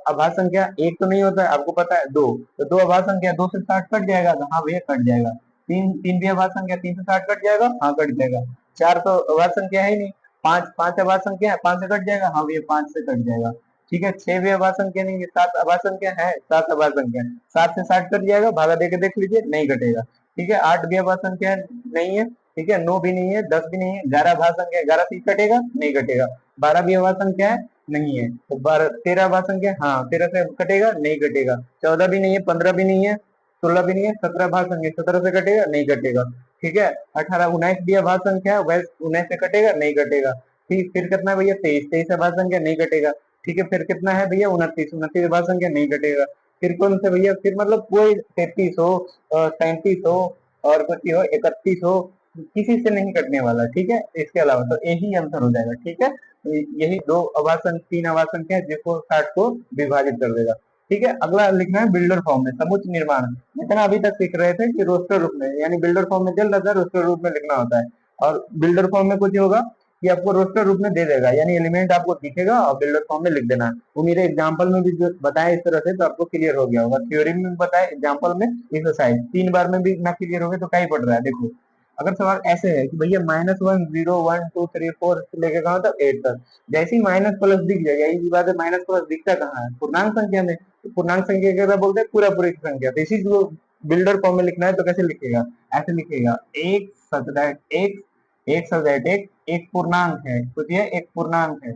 अभाज्य संख्या एक तो नहीं होता है आपको पता है, दो, तो दो अभाज्य संख्या, दो से 60 कट जाएगा, तो हाँ भैया कट जाएगा, तीन, तीन भी अभाज्य संख्या, तीन से 60 कट जाएगा, हाँ कट जाएगा, चार तो अभाज्य संख्या है ही नहीं, पांच, पांच अभाज्य संख्या है, पांच से कट जाएगा, हाँ भैया पांच से कट जाएगा, ठीक है, छह भी अभाज्य संख्या नहीं है, सात अभाज्य संख्या है, सात अभाज्य संख्या है, सात से 60 कट जाएगा, भागा देके देख लीजिए नहीं कटेगा, ठीक है, आठ भी अभाज्य संख्या नहीं है, ठीक है, नौ भी नहीं है, दस भी नहीं है, ग्यारह अभाज्य संख्या, ग्यारह से कटेगा नहीं कटेगा, बारह भी अभाज्य संख्या है नहीं है, तो बारह, तेरह अभाज्य संख्या, हाँ तेरह से कटेगा नहीं कटेगा, चौदह भी नहीं है, पंद्रह भी नहीं है, सोलह भी नहीं है, सत्रह अभाज्य संख्या, सत्रह से कटेगा नहीं कटेगा, ठीक है, अठारह, उन्नीस भी अभाज्य संख्या है, वैसे उन्नीस से कटेगा नहीं कटेगा, ठीक, फिर कितना है भैया तेईस, तेईस अभाज्य संख्या नहीं कटेगा, ठीक है, फिर कितना है भैया उनतीस, उनतीस अभाज्य संख्या नहीं कटेगा, फिर कौन से भैया, फिर मतलब कोई 33 हो, 37 हो, और कुछ हो 31 हो, किसी से नहीं कटने वाला, ठीक है, इसके अलावा तो यही आंसर हो जाएगा, ठीक है, तो यही दो अभाज्य तीन अभाज्य संख्या है जिसको 60 को विभाजित कर देगा, ठीक है। अगला लिखना है बिल्डर फॉर्म में, समुच्चय निर्माण, इतना अभी तक सीख रहे थे कि रोस्टर रूप में, यानी बिल्डर फॉर्म में चल रहा था, रोस्टर रूप में लिखना होता है, और बिल्डर फॉर्म में कुछ होगा कि आपको रोस्टर रूप में दे देगा, यानी एलिमेंट आपको दिखेगा और बिल्डर फॉर्म में लिख देना है, वो मेरे एग्जांपल में भी जो बताया इस तरह से तो आपको क्लियर हो गया होगा, थ्योरी में बताया, एग्जांपल में एक्सरसाइज, तीन बार में भी ना क्लियर हो गया तो क्या ही पड़ रहा है। देखो अगर सवाल ऐसे है कि भैया -1 0 1 2 3 4 से लेकर कहाँ तक 8 तक, जैसे ही माइनस प्लस दिख जाएगा, यही बात है, माइनस प्लस दिखता कहाँ है, पूर्णांक संख्या में, तो पूर्णांक संख्या क्या बोलते हैं, पूरा पूरी संख्या, तो इसी को बिल्डर फॉर्म में लिखना है तो कैसे लिखेगा, ऐसे लिखेगा, एक सच दैट एक, एक सच दैट एक पूर्णांक है, सोचिए एक पूर्णांक है,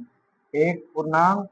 एक पूर्णांक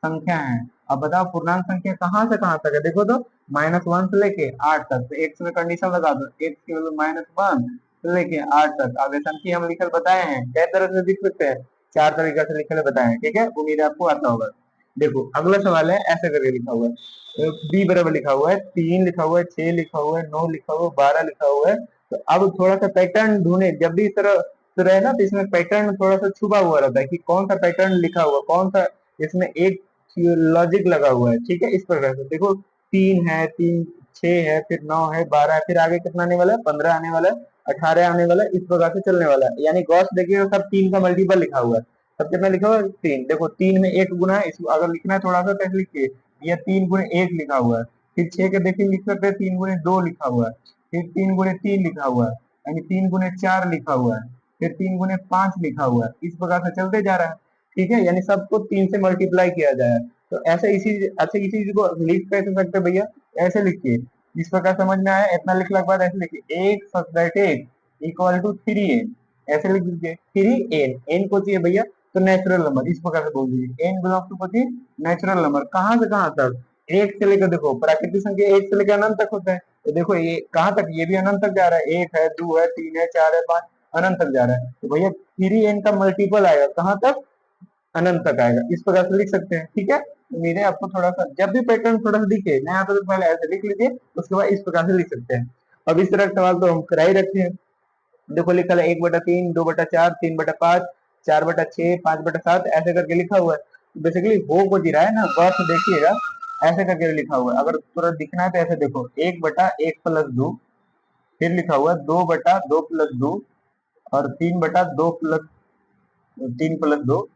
संख्या है, अब बताओ पूर्णांक संख्या कहाँ से कहाँ तक है, देखो तो -1 से लेके 8 तक, तो एक में कंडीशन लगा दो, एक की वैल्यू -1 से लेके 8 तक, आगे संख्या हम लिखकर बताए हैं, कई तरह से लिख सकते हैं, चार तरीका से लिखकर बताए हैं, ठीक है, उम्मीद आपको आता होगा। देखो अगला सवाल है, ऐसे करके लिखा हुआ है, बी बराबर लिखा हुआ है, 3 लिखा हुआ है, 6 लिखा हुआ है, 9 लिखा हुआ है, 12 लिखा हुआ है, तो अब थोड़ा सा पैटर्न ढूंढे, जब भी इस तरह तो रहे ना, तो इसमें पैटर्न थोड़ा सा छुपा हुआ रहता है कि कौन सा पैटर्न लिखा हुआ, कौन सा इसमें एक लॉजिक लगा हुआ है, ठीक है, इस प्रकार से देखो, तीन है, तीन, छह है, फिर 9 है, 12 है, फिर आगे कितना आने वाला है, 15 आने वाला है, 18 आने वाला है, इस प्रकार से चलने वाला है, यानी गॉस देखिए सब तीन का मल्टीपल लिखा हुआ है, सब कितना लिखा हुआ है तीन, देखो तीन में एक गुना है, इसको अगर लिखना है थोड़ा सा कैसे लिखिए, यह 3 गुणे 1 लिखा हुआ है, फिर 6 के देखिए लिख सकते हैं 3 गुणे 2 लिखा हुआ है, फिर 3 गुणे 3 लिखा हुआ है, यानी 3 गुणे 4 लिखा हुआ है, फिर 3 गुणे 5 लिखा हुआ है, इस प्रकार से चलते जा रहा है, ठीक है, यानी सबको 3 से मल्टीप्लाई किया जाए, तो ऐसे इसी चीज को लिख कैसे सकते भैया, ऐसे लिखिए, इस प्रकार समझ में आया, इतना लिखने के बाद ऐसे लिखिए, एक सब्ट्रैक्ट एक इक्वल टू 3 है, ऐसे लिख दीजिए। फिर ही एन, एन को चाहिए भैया तो नेचुरल नंबर, इस प्रकार से बोल दीजिए एन बिलोंग्स टू कोची नेचुरल नंबर। कहाँ से कहाँ तक? एक से लेकर, देखो प्राकृतिक संख्या एक से लेकर अनंत तक होता है, तो देखो ये कहाँ तक, ये भी अनंत तक जा रहा है, एक है, दो है, तीन है, चार है, पांच, अनंत तक जा रहा है, तो भैया फिर ही एन का मल्टीपल आएगा कहाँ तक? अनंत तक आएगा, इस प्रकार से लिख सकते हैं। ठीक है, उम्मीद है आपको थोड़ा सा, जब भी पैटर्न थोड़ा सा दिखे नया आता तो पहले ऐसे लिख लीजिए, उसके बाद इस प्रकार से लिख सकते हैं। अब इस तरह का सवाल तो हम करा ही रखते हैं। देखो लिखा है 1/3, 2/4, 3/5, 4/6, 5/7, ऐसे करके लिखा हुआ है। तो बेसिकली हो को रहा है ना, गौर से देखिएगा, ऐसे करके लिखा हुआ है। अगर पूरा दिखना है तो ऐसे देखो, 1/1+2, फिर लिखा हुआ है 2/2+2, और 3/2+3+2,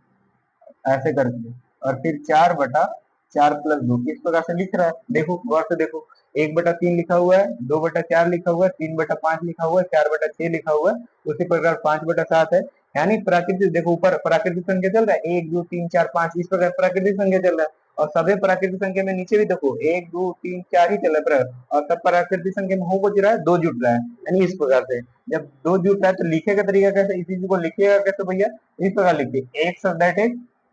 ऐसे करके, और फिर 4/4+2, इस प्रकार से लिख रहा है। देखो गौर से देखो, 1/3 लिखा हुआ है, 2/4 लिखा हुआ है, 3/5 लिखा हुआ है, 4/6 लिखा हुआ है, उसी प्रकार 5/7 है। यानी प्राकृतिक, देखो ऊपर प्राकृतिक संख्या चल रहा है, 1 2 3 4 5, इस प्रकार प्राकृतिक संख्या चल रहा है। और सभी प्राकृतिक संख्या में नीचे भी देखो 1 2 3 4 ही चल रहा है, और सब प्राकृतिक संख्या में हो कुछ रहा है, दो जुट रहा है। यानी इस प्रकार से जब दो जुट रहा है तो लिखे का तरीका कैसे, इसी चीज को लिखिएगा कैसे भैया, इस प्रकार लिखिए, एक शब्द है,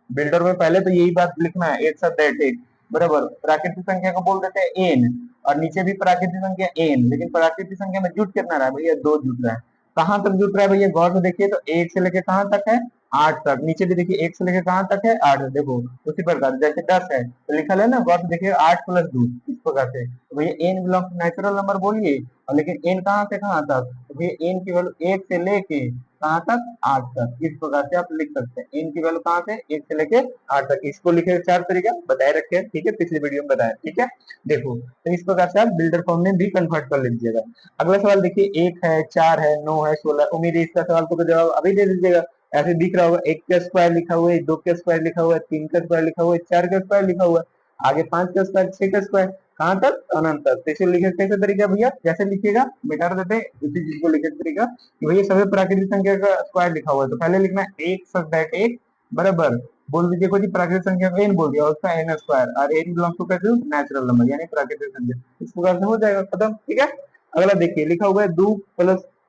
बिल्डर में पहले तो यही बात लिखना है, एक साथ दैट एक, बराबर। प्राकृतिक संख्या को बोल देते हैं एन, और नीचे भी प्राकृतिक संख्या एन, लेकिन प्राकृतिक संख्या में जुट कितना रहा है भैया, दो जुट रहा है। कहाँ तक जुट रहा है भैया, गौर से देखिए, तो एक से लेके कहाँ तक है, आठ तक। नीचे भी देखिए एक से लेके कहाँ तक है, आठ, देखो उसी प्रकार जैसे 10 है तो लिखा है ना, गौर से देखिए 8+2, इस प्रकार से। तो भैया एन बिलोंग्स नेचुरल नंबर बोलिए, और लेकिन एन कहाँ से कहाँ तक, तो भैया एन की वैल्यू एक से लेके कहाँ तक, आठ तक, इस प्रकार से आप लिख सकते हैं। इन की वैल्यू कहाँ से, एक से लेके आठ तक, इसको लिखे चार तरीका बताए रखे हैं, ठीक है, पिछले वीडियो में बताया, ठीक है। देखो तो इस प्रकार से आप बिल्डर फॉर्म में भी कन्वर्ट कर लीजिएगा। अगला सवाल देखिए, एक है, चार है, 9 है, 16, उम्मीद है इसका सवाल को जवाब अभी दे दीजिएगा। ऐसे दिख रहा होगा, एक का स्क्वायर लिखा हुआ है, दो का स्क्वायर लिखा हुआ है, तीन का स्क्वायर लिखा हुआ है, चार का स्क्वायर लिखा हुआ है, आगे पांच का स्क्वायर, छह का स्क्वायर, कहाँ तक, अनंत तक। तो इसे लिखे कैसे तरीका भैया, जैसे लिखिएगा मिटा देते हैं, इसी चीज को लिखे तरीका कि भैया सभी प्राकृतिक संख्या का स्क्वायर लिखा हुआ है, तो पहले लिखना है एक सक दैट एक, बराबर, बोल दीजिए कोई प्राकृतिक संख्या को एन बोल दिया, और उसका एन स्क्वायर, और एन बिलोंग्स टू कैसे, नेचुरल नंबर यानी प्राकृतिक संख्या, इस प्रकार से हो जाएगा खत्म, ठीक है। अगला देखिए लिखा हुआ है 2+,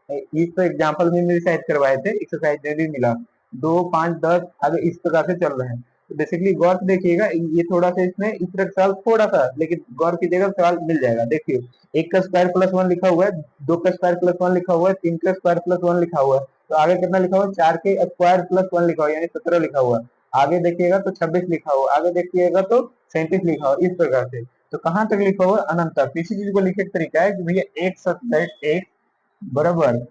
इस तो एग्जाम्पल में मेरी शायद करवाए थे, एक्सरसाइज में भी मिला, 2 5 10, आगे इस प्रकार से चल रहा है। तो बेसिकली गौर से देखिएगा, ये थोड़ा सा इसमें इस तरह का सवाल थोड़ा सा, लेकिन गौर कीजिएगा सवाल मिल जाएगा। देखिए एक का स्क्वायर +1 लिखा हुआ है, दो का स्क्वायर +1 लिखा हुआ है, तीन का स्क्वायर +1 लिखा हुआ है, तो आगे कितना लिखा हुआ है, चार के स्क्वायर +1 लिखा हुआ है, यानी 17 लिखा हुआ है, आगे देखिएगा तो 26 लिखा हुआ, आगे देखिएगा तो 37 लिखा हुआ, इस प्रकार से। तो कहाँ तक लिखा हुआ है, अनंत तक। इसी चीज को लिखे तरीका है कि भैया एक सब्जेक्ट एक, बराबर,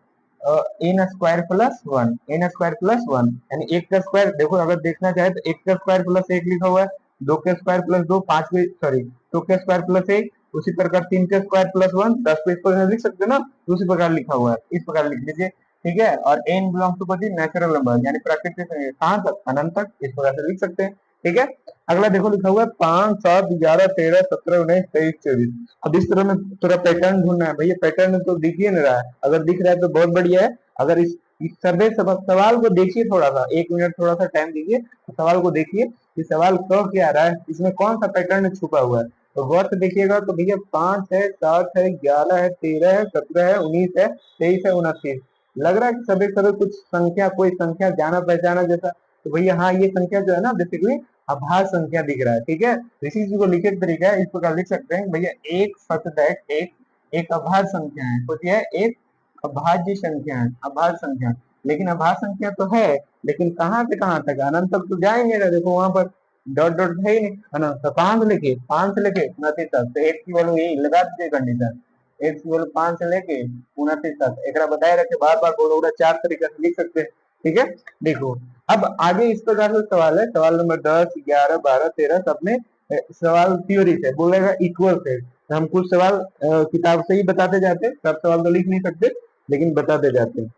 N square plus one, N square plus one, यानी एक का स्क्वायर, देखो अगर देखना चाहे तो एक का स्क्वायर प्लस एक लिखा हुआ है, दो के स्क्वायर प्लस दो, पांच के सॉरी, दो के स्क्वायर प्लस एक, उसी प्रकार तीन के स्क्वायर प्लस वन, 10 को इस प्रकार लिख सकते हो ना, उसी प्रकार लिखा हुआ है, इस प्रकार लिख लीजिए, ठीक है। और N belongs to natural number यानी प्राकृतिक संख्या, कहाँ तक, अनंत तक, इस प्रकार से लिख सकते हैं, ठीक है। अगला देखो लिखा हुआ है 5 7 11 13 17 19 23 24। अब इस तरह में थोड़ा पैटर्न ढूंढना है भैया, पैटर्न तो दिख ही नहीं रहा है, अगर दिख रहा है तो बहुत बढ़िया है। अगर इस सर्वे सवाल को देखिए, थोड़ा सा 1 मिनट थोड़ा सा टाइम दीजिए, सवाल को देखिए कि सवाल कह क्या रहा है, इसमें कौन सा पैटर्न छुपा हुआ है। तो गौर से देखिएगा तो भैया 5 है, 7 है, 11 है, 13 है, 17 है, 19 है, 23 है, 29, लग रहा है कि सभी सभी कुछ संख्या, कोई संख्या जाना पहचाना जैसा। तो भैया हाँ, ये संख्या जो है ना बेसिकली अभाज्य संख्या दिख रहा है, ठीक है। इसी चीज को लिखे तरीका है, इस प्रकार लिख सकते हैं भैया एक सच दैट एक, एक अभाज्य संख्या है, सोचिए एक अभाज्य संख्या है, अभाज्य संख्या, लेकिन अभाज्य संख्या तो है, लेकिन कहाँ से कहाँ तक, अनंत तक तो जाएंगे ना, देखो वहां पर डॉट डॉट है ही नहीं, अनंत तो कहाँ से लेके, 5 से लेके 29 तक, तो एक की वैल्यू यही लगा दीजिए कंडीशन, एक की वैल्यू 5 से लेके 29 तक, एक बताए रखे, बार बार बोलो, चार तरीके से लिख सकते हैं, ठीक है। देखो अब आगे इस प्रकार से सवाल है, सवाल नंबर 10 11 12 13 सब में सवाल थ्योरी से बोलेगा, इक्वल से, तो हम कुछ सवाल किताब से ही बताते जाते हैं, सब सवाल तो लिख नहीं सकते, लेकिन बताते जाते हैं।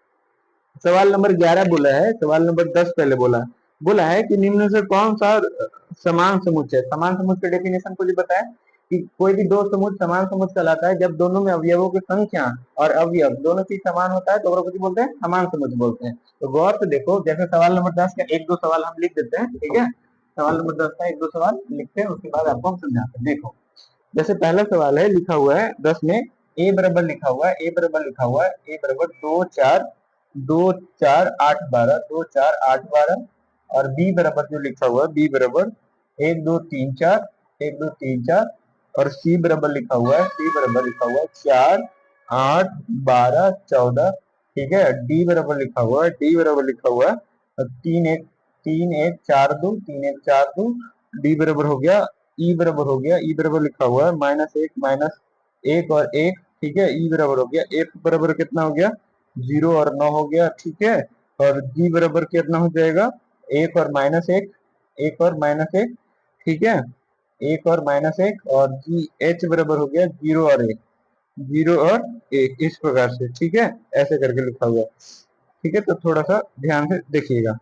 सवाल नंबर 11 बोला है, सवाल नंबर 10 पहले बोला बोला है कि निम्न से कौन सा समान समुच्चय, समान समुच्चय के डेफिनेशन को भी बताया कि कोई भी दो समुच्चय समान समुच्चय कहलाता है जब दोनों में अवयवों की संख्या और अवयव दोनों चीज समान होता है, तो ओकरा को बोलते हैं समान समुच्चय बोलते हैं। तो गौर से देखो, जैसे सवाल नंबर 10 का एक दो सवाल हम लिख देते हैं, ठीक है, सवाल नंबर 10 का एक दो सवाल लिखते हैं, उसके बाद आपको हम समझाते हैं। देखो जैसे पहला सवाल है, लिखा हुआ है 10 में, ए बराबर लिखा हुआ है, ए बराबर लिखा हुआ है, ए बराबर 2 4 2 4 8 12, 2 4 8 12, और बी बराबर जो लिखा हुआ है, बी बराबर 1 2 3 4, 1 2 3 4, और सी बराबर लिखा हुआ है, सी बराबर लिखा हुआ है 4 8 12 14, ठीक है। डी बराबर लिखा हुआ है, डी बराबर लिखा हुआ है 3 1 4 2, 3 1 4 2, डी बराबर हो गया, ई बराबर हो गया, ई बराबर लिखा हुआ है -1 और 1, ठीक है। ई बराबर हो गया, एक बराबर कितना हो गया, 0 और 9 हो गया, ठीक है। और जी बराबर कितना हो जाएगा, 1 और -1, 1 और -1, ठीक है। 1 और -1, और जी एच बराबर हो गया 0 और 1, 0 और 1, इस प्रकार से, ठीक है। ऐसे करके लिखा हुआ है, ठीक है। तो थोड़ा सा ध्यान से देखिएगा।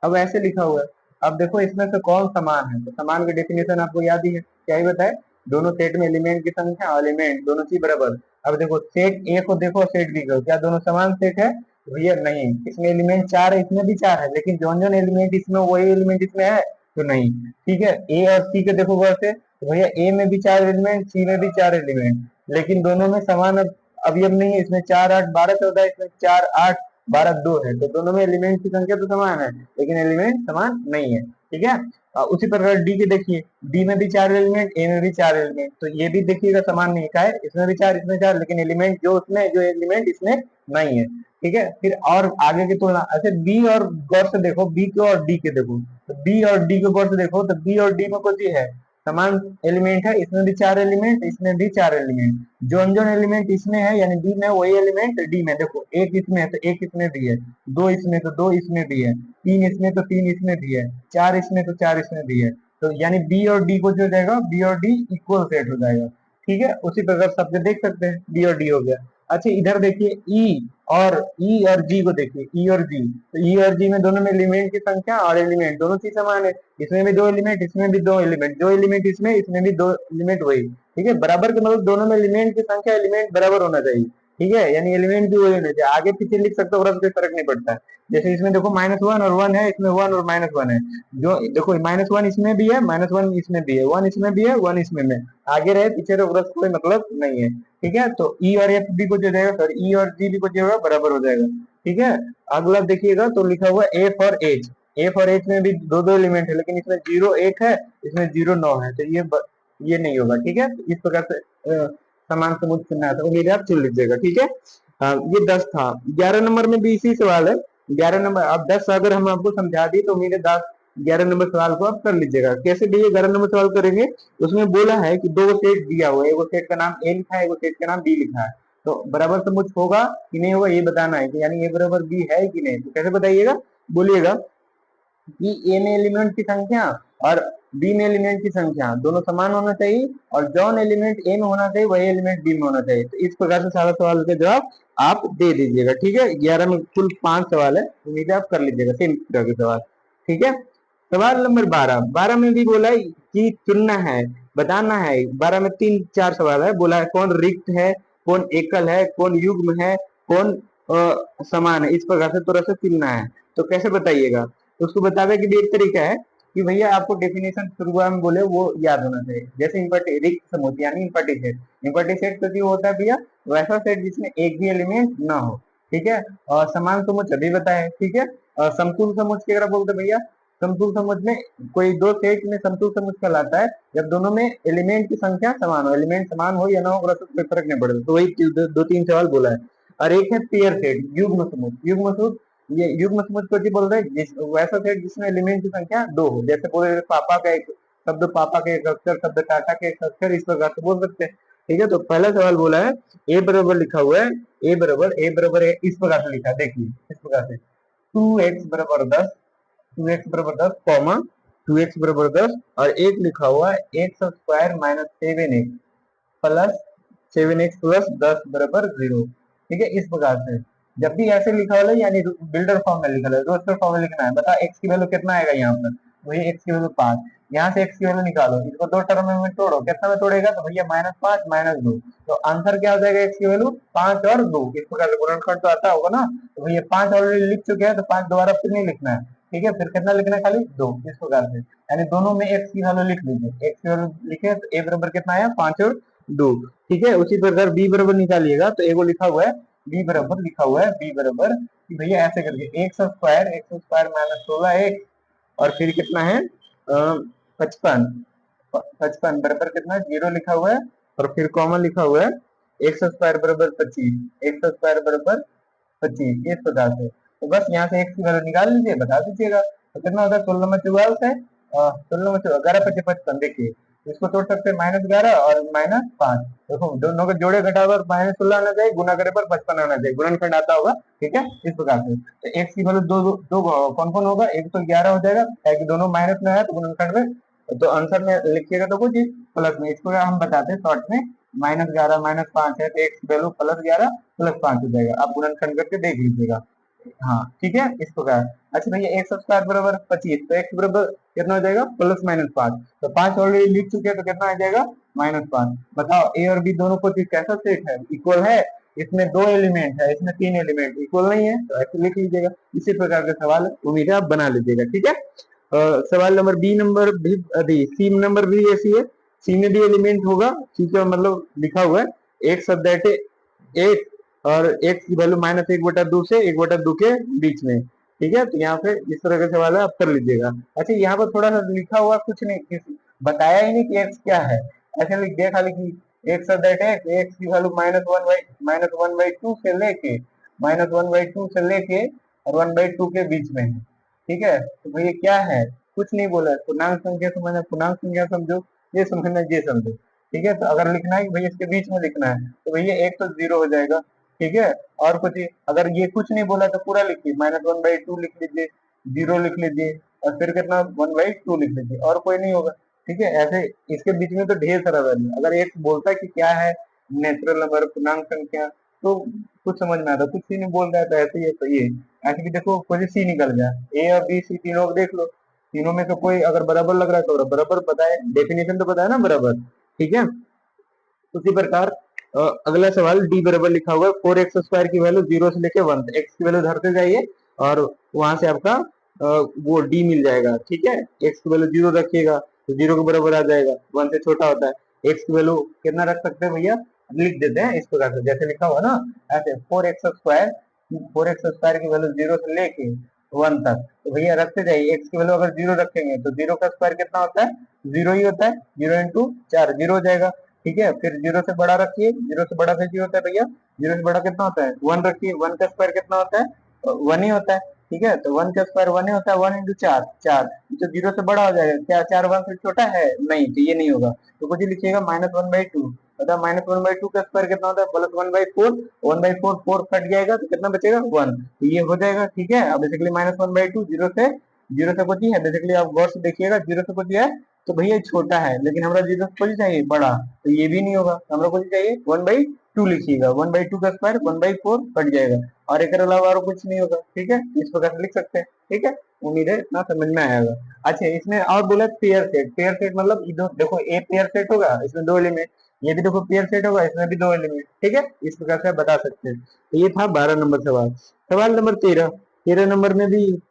अब ऐसे लिखा हुआ है, अब देखो इसमें से कौन समान है, तो समान की डेफिनेशन आपको याद ही है, क्या ही बताए, दोनों सेट में एलिमेंट की संख्या और एलिमेंट दोनों की बराबर। अब देखो सेट ए को देखो, सेट बी को, क्या दोनों समान सेट है, तो भैया नहीं, इसमें एलिमेंट 4 है, इसमें भी 4 है, लेकिन जौन जौन एलिमेंट इसमें वही एलिमेंट इसमें है, तो नहीं, ठीक है। ए और सी के देखो वैसे, तो भैया ए में भी 4 एलिमेंट, सी में भी 4 एलिमेंट, लेकिन दोनों में समान अवयव नहीं है, इसमें 4 8 12 14, इसमें 4 8 12 2 है, तो दोनों में एलिमेंट की संख्या तो समान है, लेकिन एलिमेंट समान नहीं है, ठीक है। उसी प्रकार डी के देखिए, डी में भी 4 एलिमेंट, ए में भी 4 एलिमेंट, तो ये भी देखिएगा समान नहीं है, इसमें भी 4 इसमें 4, लेकिन एलिमेंट जो उसमें, जो एलिमेंट इसमें नहीं है, ठीक है। फिर और आगे की तुलना, अच्छा बी और गौर से देखो, बी को और डी के देखो, तो बी और डी को गौर से देखो, तो बी और डी में कुछ है, समान एलिमेंट है, इसमें भी 4 एलिमेंट, इसमें भी 4 एलिमेंट, जोन जोन एलिमेंट इसमें है, यानी बी में वही एलिमेंट डी में, देखो एक इसमें है तो एक इसमें भी है, दो इसमें तो दो इसमें भी है, तीन इसमें तो तीन इसमें भी है, चार इसमें तो चार इसमें भी है, तो यानी बी और डी को जो हो जाएगा, बी और डी इक्वल सेट हो जाएगा, ठीक है। उसी प्रकार सबके देख सकते हैं, बी और डी हो गया। अच्छा इधर देखिए ई और जी को देखिए, ई और जी, तो ई और जी में दोनों में एलिमेंट की संख्या और एलिमेंट दोनों चीज समान है, इसमें भी 2 एलिमेंट, इसमें भी 2 एलिमेंट, जो एलिमेंट इसमें भी 2 एलिमेंट वही, ठीक है। बराबर के मतलब दोनों में एलिमेंट की संख्या, एलिमेंट बराबर होना चाहिए, ठीक है, यानी एलिमेंट भी वही होना चाहिए, आगे पीछे लिख सकते हो, कोई फर्क नहीं पड़ता है। जैसे इसमें देखो -1 और 1 है, इसमें 1 और -1 है, जो देखो -1 इसमें भी है, -1 इसमें भी है, 1 इसमें भी है, 1 इसमें में, आगे रहे पीछे रहे उसका कोई मतलब नहीं है, ठीक है। तो ई और एफ भी कुछ हो जाएगा, सर ई और जी भी कुछ होगा, बराबर हो जाएगा, ठीक है। अगला देखिएगा तो लिखा हुआ है एफ और एच, एफ और एच में भी दो दो एलिमेंट है, लेकिन इसमें 0 1 है, इसमें 0 9 है, तो ये नहीं होगा, ठीक है। इस प्रकार से समान समुद्र चुनना है, तो उम्मीद है आप चुन लीजिएगा, ठीक है। ये 10 था। 11 नंबर में भी इसी सवाल है, 11 नंबर, अब 10 अगर हम आपको समझा दी तो उम्मीद है 10 11 नंबर सवाल को आप कर लीजिएगा। कैसे भी 11 नंबर सवाल करेंगे, उसमें बोला है कि दो सेट दिया हुआ है, एक सेट का नाम ए लिखा है, एक सेट का नाम बी लिखा है, तो बराबर समुच्च होगा कि नहीं होगा ये बताना है, कि यानी ए बराबर बी है कि नहीं, तो कैसे बताइएगा, बोलिएगा कि ए में एलिमेंट की संख्या और बी में एलिमेंट की संख्या दोनों समान होना चाहिए, और जौन एलिमेंट ए में होना चाहिए वही एलिमेंट बी में होना चाहिए। तो इस प्रकार से सारा सवाल का जवाब आप दे दीजिएगा, ठीक है। 11 में कुल 5 सवाल है, उम्मीद है आप कर लीजिएगा सेम तरह के सवाल, ठीक है। सवाल नंबर 12, 12 में भी बोला है कि चुनना है, बताना है। 12 में 3 4 सवाल है, बोला है कौन रिक्त है, कौन एकल है, कौन युग्म है, कौन समान है, इस प्रकार से थोड़ा सा चुनना है। तो कैसे बताइएगा, तो उसको बताने के लिए एक तरीका है कि भैया आपको डेफिनेशन शुरुआत में बोले वो याद होना चाहिए। जैसे रिक्त समुच्चय यानी इम्पटी सेट, इम्पटी सेट तो क्यों होता है भैया, वैसा सेट जिसमें एक भी एलिमेंट ना हो, ठीक है। और समान समुच्चय अभी बताए, ठीक है। और समतुल समुच्चय क्या बोलते हैं भैया, समतुल समुच्चय में कोई दो सेट में समतुल समुच्चय कहलाता है जब दोनों में एलिमेंट की संख्या समान हो, एलिमेंट समान हो या ना हो कोई फर्क नहीं पड़ता, तो वही दो तीन सवाल बोला है। और एक है पेयर सेट, युग्म समुच्चय, युग्म समुच्चय, ये युग्म समुच्चय को बोल रहे हैं वैसा सेट जिसमें एलिमेंट की संख्या 2 हो, जैसे बोले पापा का एक शब्द, पापा के एक अक्षर, शब्द टाटा के एक अक्षर, इस प्रकार से बोल सकते हैं, ठीक है। तो पहला सवाल बोला है ए बराबर लिखा हुआ है, ए बराबर इस प्रकार से लिखा है, देखिए इस प्रकार से 2x बराबर 10, 2x बराबर 10 कॉमा 2x बराबर 10, और एक लिखा हुआ है x square minus 7x plus 7x plus 10 बराबर 0, ठीक है। इस प्रकार से जब भी ऐसे लिखा हुआ है, यानी बिल्डर फॉर्म में लिखा है, रोस्टर फॉर्म में लिखना है, बता एक्स की वैल्यू कितना आएगा यहाँ पर, वही एक्स की वैल्यू 5, यहाँ से एक्स की वैल्यू निकालो, इसको दो टर्म में तोड़ो, कितना में तोड़ेगा, तो भैया -5 -2, तो आंसर क्या हो जाएगा, एक्स की वैल्यू 5 और 2, इस प्रकार से गुणनखंड तो आता होगा ना, तो भैया 5 ऑलरेडी लिख चुके हैं, तो 5 दोबारा फिर नहीं लिखना है, ठीक है। फिर कितना लिखना है, खाली 2, इस प्रकार से, यानी दोनों में एक्स की वैल्यू लिख लीजिए, एक्स की वैल्यू लिखे तो ए बराबर कितना आया 5 और 2, ठीक है। उसी प्रकार बी बराबर निकालिएगा, तो एगो लिखा हुआ है बी बराबर, लिखा हुआ है बी बराबर कि भैया ऐसे करके एक्स स्क्वायर माइनस 16 एक्स, और फिर कितना है 55, 55 बराबर कितना है, 0 लिखा हुआ है, और फिर कॉमन लिखा हुआ है एक्स स्क्वायर बराबर 25, एक्स स्क्वायर बराबर 25, इस प्रकार से। तो बस यहाँ से एक्स की वैल्यू निकाल लीजिए, बता दीजिएगा। तो कितना होता है, 16 में 14 है, 16 में 11 × 55, देखिए इसको तोड़ सकते हैं, -11 और -5। देखो दोनों के जोड़े घटा पर -16 आना चाहिए, गुना करे पर 55 आना चाहिए, गुणनखंड आता होगा, ठीक है, इस प्रकार से। तो एक्स की वैल्यू दो दो, दो कौन कौन होगा, एक तो 11 हो जाएगा, ताकि दोनों माइनस में है तो गुणनखंड में, तो आंसर में लिखिएगा तो कुछ प्लस में, इसको हम बताते हैं शॉर्ट में, -11 -5 है तो एक्स की वैल्यू +11 +5 हो जाएगा, आप गुणनखंड करके देख लीजिएगा। हाँ ठीक है, इस प्रकार। अच्छा भैया एक्स स्क्वायर बराबर 25, तो एक्स बराबर कितना हो जाएगा, +-5, तो 5 ऑलरेडी लिख चुके हैं, तो कितना आ जाएगा, -5। बताओ ए और बी दोनों को कैसा सेट है, इक्वल है, इसमें 2 एलिमेंट है, इसमें 3 एलिमेंट, इक्वल नहीं है, तो ऐसे लिख लीजिएगा। इसी प्रकार का सवाल उम्मीद है आप बना लीजिएगा, ठीक है। सवाल नंबर बी नंबर भी अभी सी नंबर भी ऐसी है, सी में भी एलिमेंट होगा, सी का मतलब लिखा हुआ है एक सब्जेक्ट एक, और एक्स की वैल्यू -1/2 से 1/2 के बीच में, ठीक है। तो यहाँ पे इस तरह का सवाल है, आप कर लीजिएगा। अच्छा यहाँ पर थोड़ा सा लिखा हुआ कुछ नहीं, बताया ही नहीं कि एक्स क्या है, ऐसे लिख दिया खाली कि एक्स दैट एक्स की वैल्यू -1/2 से लेके और 1/2 के बीच में है, ठीक है। तो भैया क्या है, कुछ नहीं बोला है, पूर्णांक संख्या समझना, पूर्णांक संख्या समझो, ये समझना ये समझो, ठीक है। तो अगर लिखना है भैया इसके बीच में लिखना है, तो भैया एक तो 0 हो जाएगा, ठीक है। और कुछ अगर ये कुछ नहीं बोला तो पूरा लिखिए, -1/2 लिख लीजिए, 0 लिख लीजिए, और फिर कितना 1/2 लिख लीजिए, और कोई नहीं होगा, ठीक है। ऐसे इसके बीच में तो ढेर सारा वैल्यू, अगर एक बोलता है कि क्या है, नेचुरल नंबर, पूर्णांक संख्या, तो कुछ समझ में आता, कुछ ही नहीं बोल रहा है तो ऐसे ही है, तो ये ऐसे भी देखो कोई सी निकल गया, ए और बी सी तीनों को देख लो, तीनों में से कोई अगर बराबर लग रहा है तो बराबर बताए, डेफिनेशन तो पता है ना बराबर, ठीक है। उसी प्रकार अगला सवाल डी बराबर लिखा हुआ है 4x² की वैल्यू 0 से लेके 1 तक, एक्स की वैल्यू धरते जाइए और वहां से आपका वो डी मिल जाएगा, ठीक है। एक्स की वैल्यू 0 रखिएगा तो 0 के बराबर आ जाएगा, 1 से छोटा होता है। एक्स की वैल्यू कितना रख सकते हैं भैया, लिख देते हैं इस प्रकार से जैसे लिखा हुआ ना, ऐसे 4x² की वैल्यू 0 से लेके 1 तक, तो भैया रखते जाइए, एक्स की वैल्यू अगर 0 रखेंगे तो 0 का स्क्वायर कितना होता है, 0 ही होता है, 0 इंटू 4 0 हो जाएगा, ठीक है। फिर 0 से बड़ा रखिए, 0 से बड़ा फिर क्या होता है भैया, 0 से बड़ा कितना होता है, 1 रखिए, 1 का स्क्वायर कितना होता है, 1 ही होता है, ठीक है। तो 1 का स्क्वायर 1 ही होता है, 1 इंटू 4 4, तो 0 से बड़ा हो जाएगा, क्या 4 1 से छोटा है, नहीं, तो ये नहीं होगा, तो कुछ लिखिएगा -1/2, मतलब -1/2 का स्क्वायर कितना होता है, +1/4, 1/4 4 कट जाएगा तो कितना बचेगा 1, तो ये हो जाएगा, ठीक है। अब बेसिकली -1/2 जीरो से कुछ ही है, बेसिकली आप गौर से देखिएगा, जीरो से कुछ है तो भैया छोटा है, लेकिन हमारा जीरो से कुछ चाहिए बड़ा, तो ये भी नहीं होगा, हमारा कुछ चाहिए 1/2 लिखिएगा, 1/2 का स्क्वायर 1/4 कट जाएगा, और एक अलावा और कुछ नहीं होगा, ठीक है। इस प्रकार से लिख सकते हैं, ठीक है। उम्मीद है इतना समझ में आएगा। अच्छा इसमें और बोला पेयर सेट, पेयर सेट मतलब देखो ए पेयर सेट होगा, इसमें 2 एलिमेंट, ये भी देखो पेयर सेट होगा, इसमें भी 2 एलिमेंट, ठीक है। इस प्रकार से आप बता सकते हैं। तो ये था 12 नंबर सवाल। सवाल नंबर 13, 13 नंबर में भी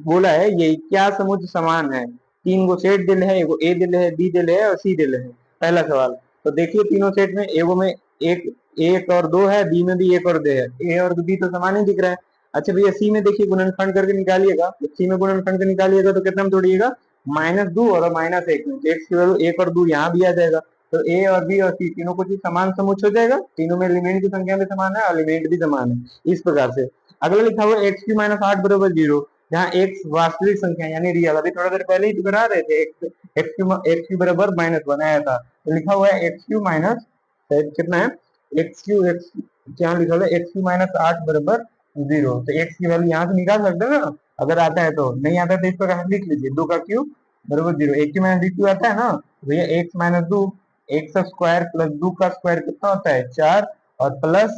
बोला है ये क्या समुद्र समान है, 3 गो सेट दिल है, एगो ए दिल है, बी दिल है और सी दिल है। पहला सवाल, तो देखिए तीनों सेट में एगो में एक एक और 2 है, बी में भी एक और 2 है, ए और बी तो समान ही दिख रहा है। अच्छा भैया सी में देखिए गुणनखंड करके निकालिएगा, सी में गुणनखंड करके निकालिएगा तो कितना में तोड़िएगा, -2 और -1 में, एक्स की वैल्यू 1 और 2 यहाँ भी आ जाएगा, तो ए और बी और सी तीनों को समान समुच्च हो जाएगा, तीनों में एलिमेंट की संख्या भी समान है, एलिमेंट भी समान है, इस प्रकार से। अगला लिखा हुआ x3 - 8 बराबर 0, जहाँ x वास्तविक संख्या यानी रियल, अभी थोड़ा देर पहले ही करा रहे थे, x3 बराबर -1 आया था, तो लिखा हुआ है x3 माइनस कितना है, x3 यहाँ लिखा हुआ है x3 - 8 बराबर 0, तो x की वैल्यू यहाँ से निकाल सकते हैं ना, अगर आता है तो, नहीं आता है तो इस प्रकार लिख लीजिए, 2 का क्यूब बराबर 0, a Q minus b Q आता है ना, भैया x minus 2, x square plus 2 का स्क्वायर कितना होता है 4, और प्लस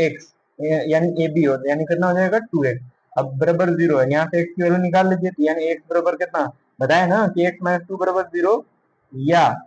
x यानी ए बी होता है, यानी कितना हो जाएगा 2x, अब बराबर 0 है, यहाँ से x की वैल्यू निकाल लीजिए, तो यानी x बराबर कितना, बताए ना कि x माइनस 2 बराबर 0, या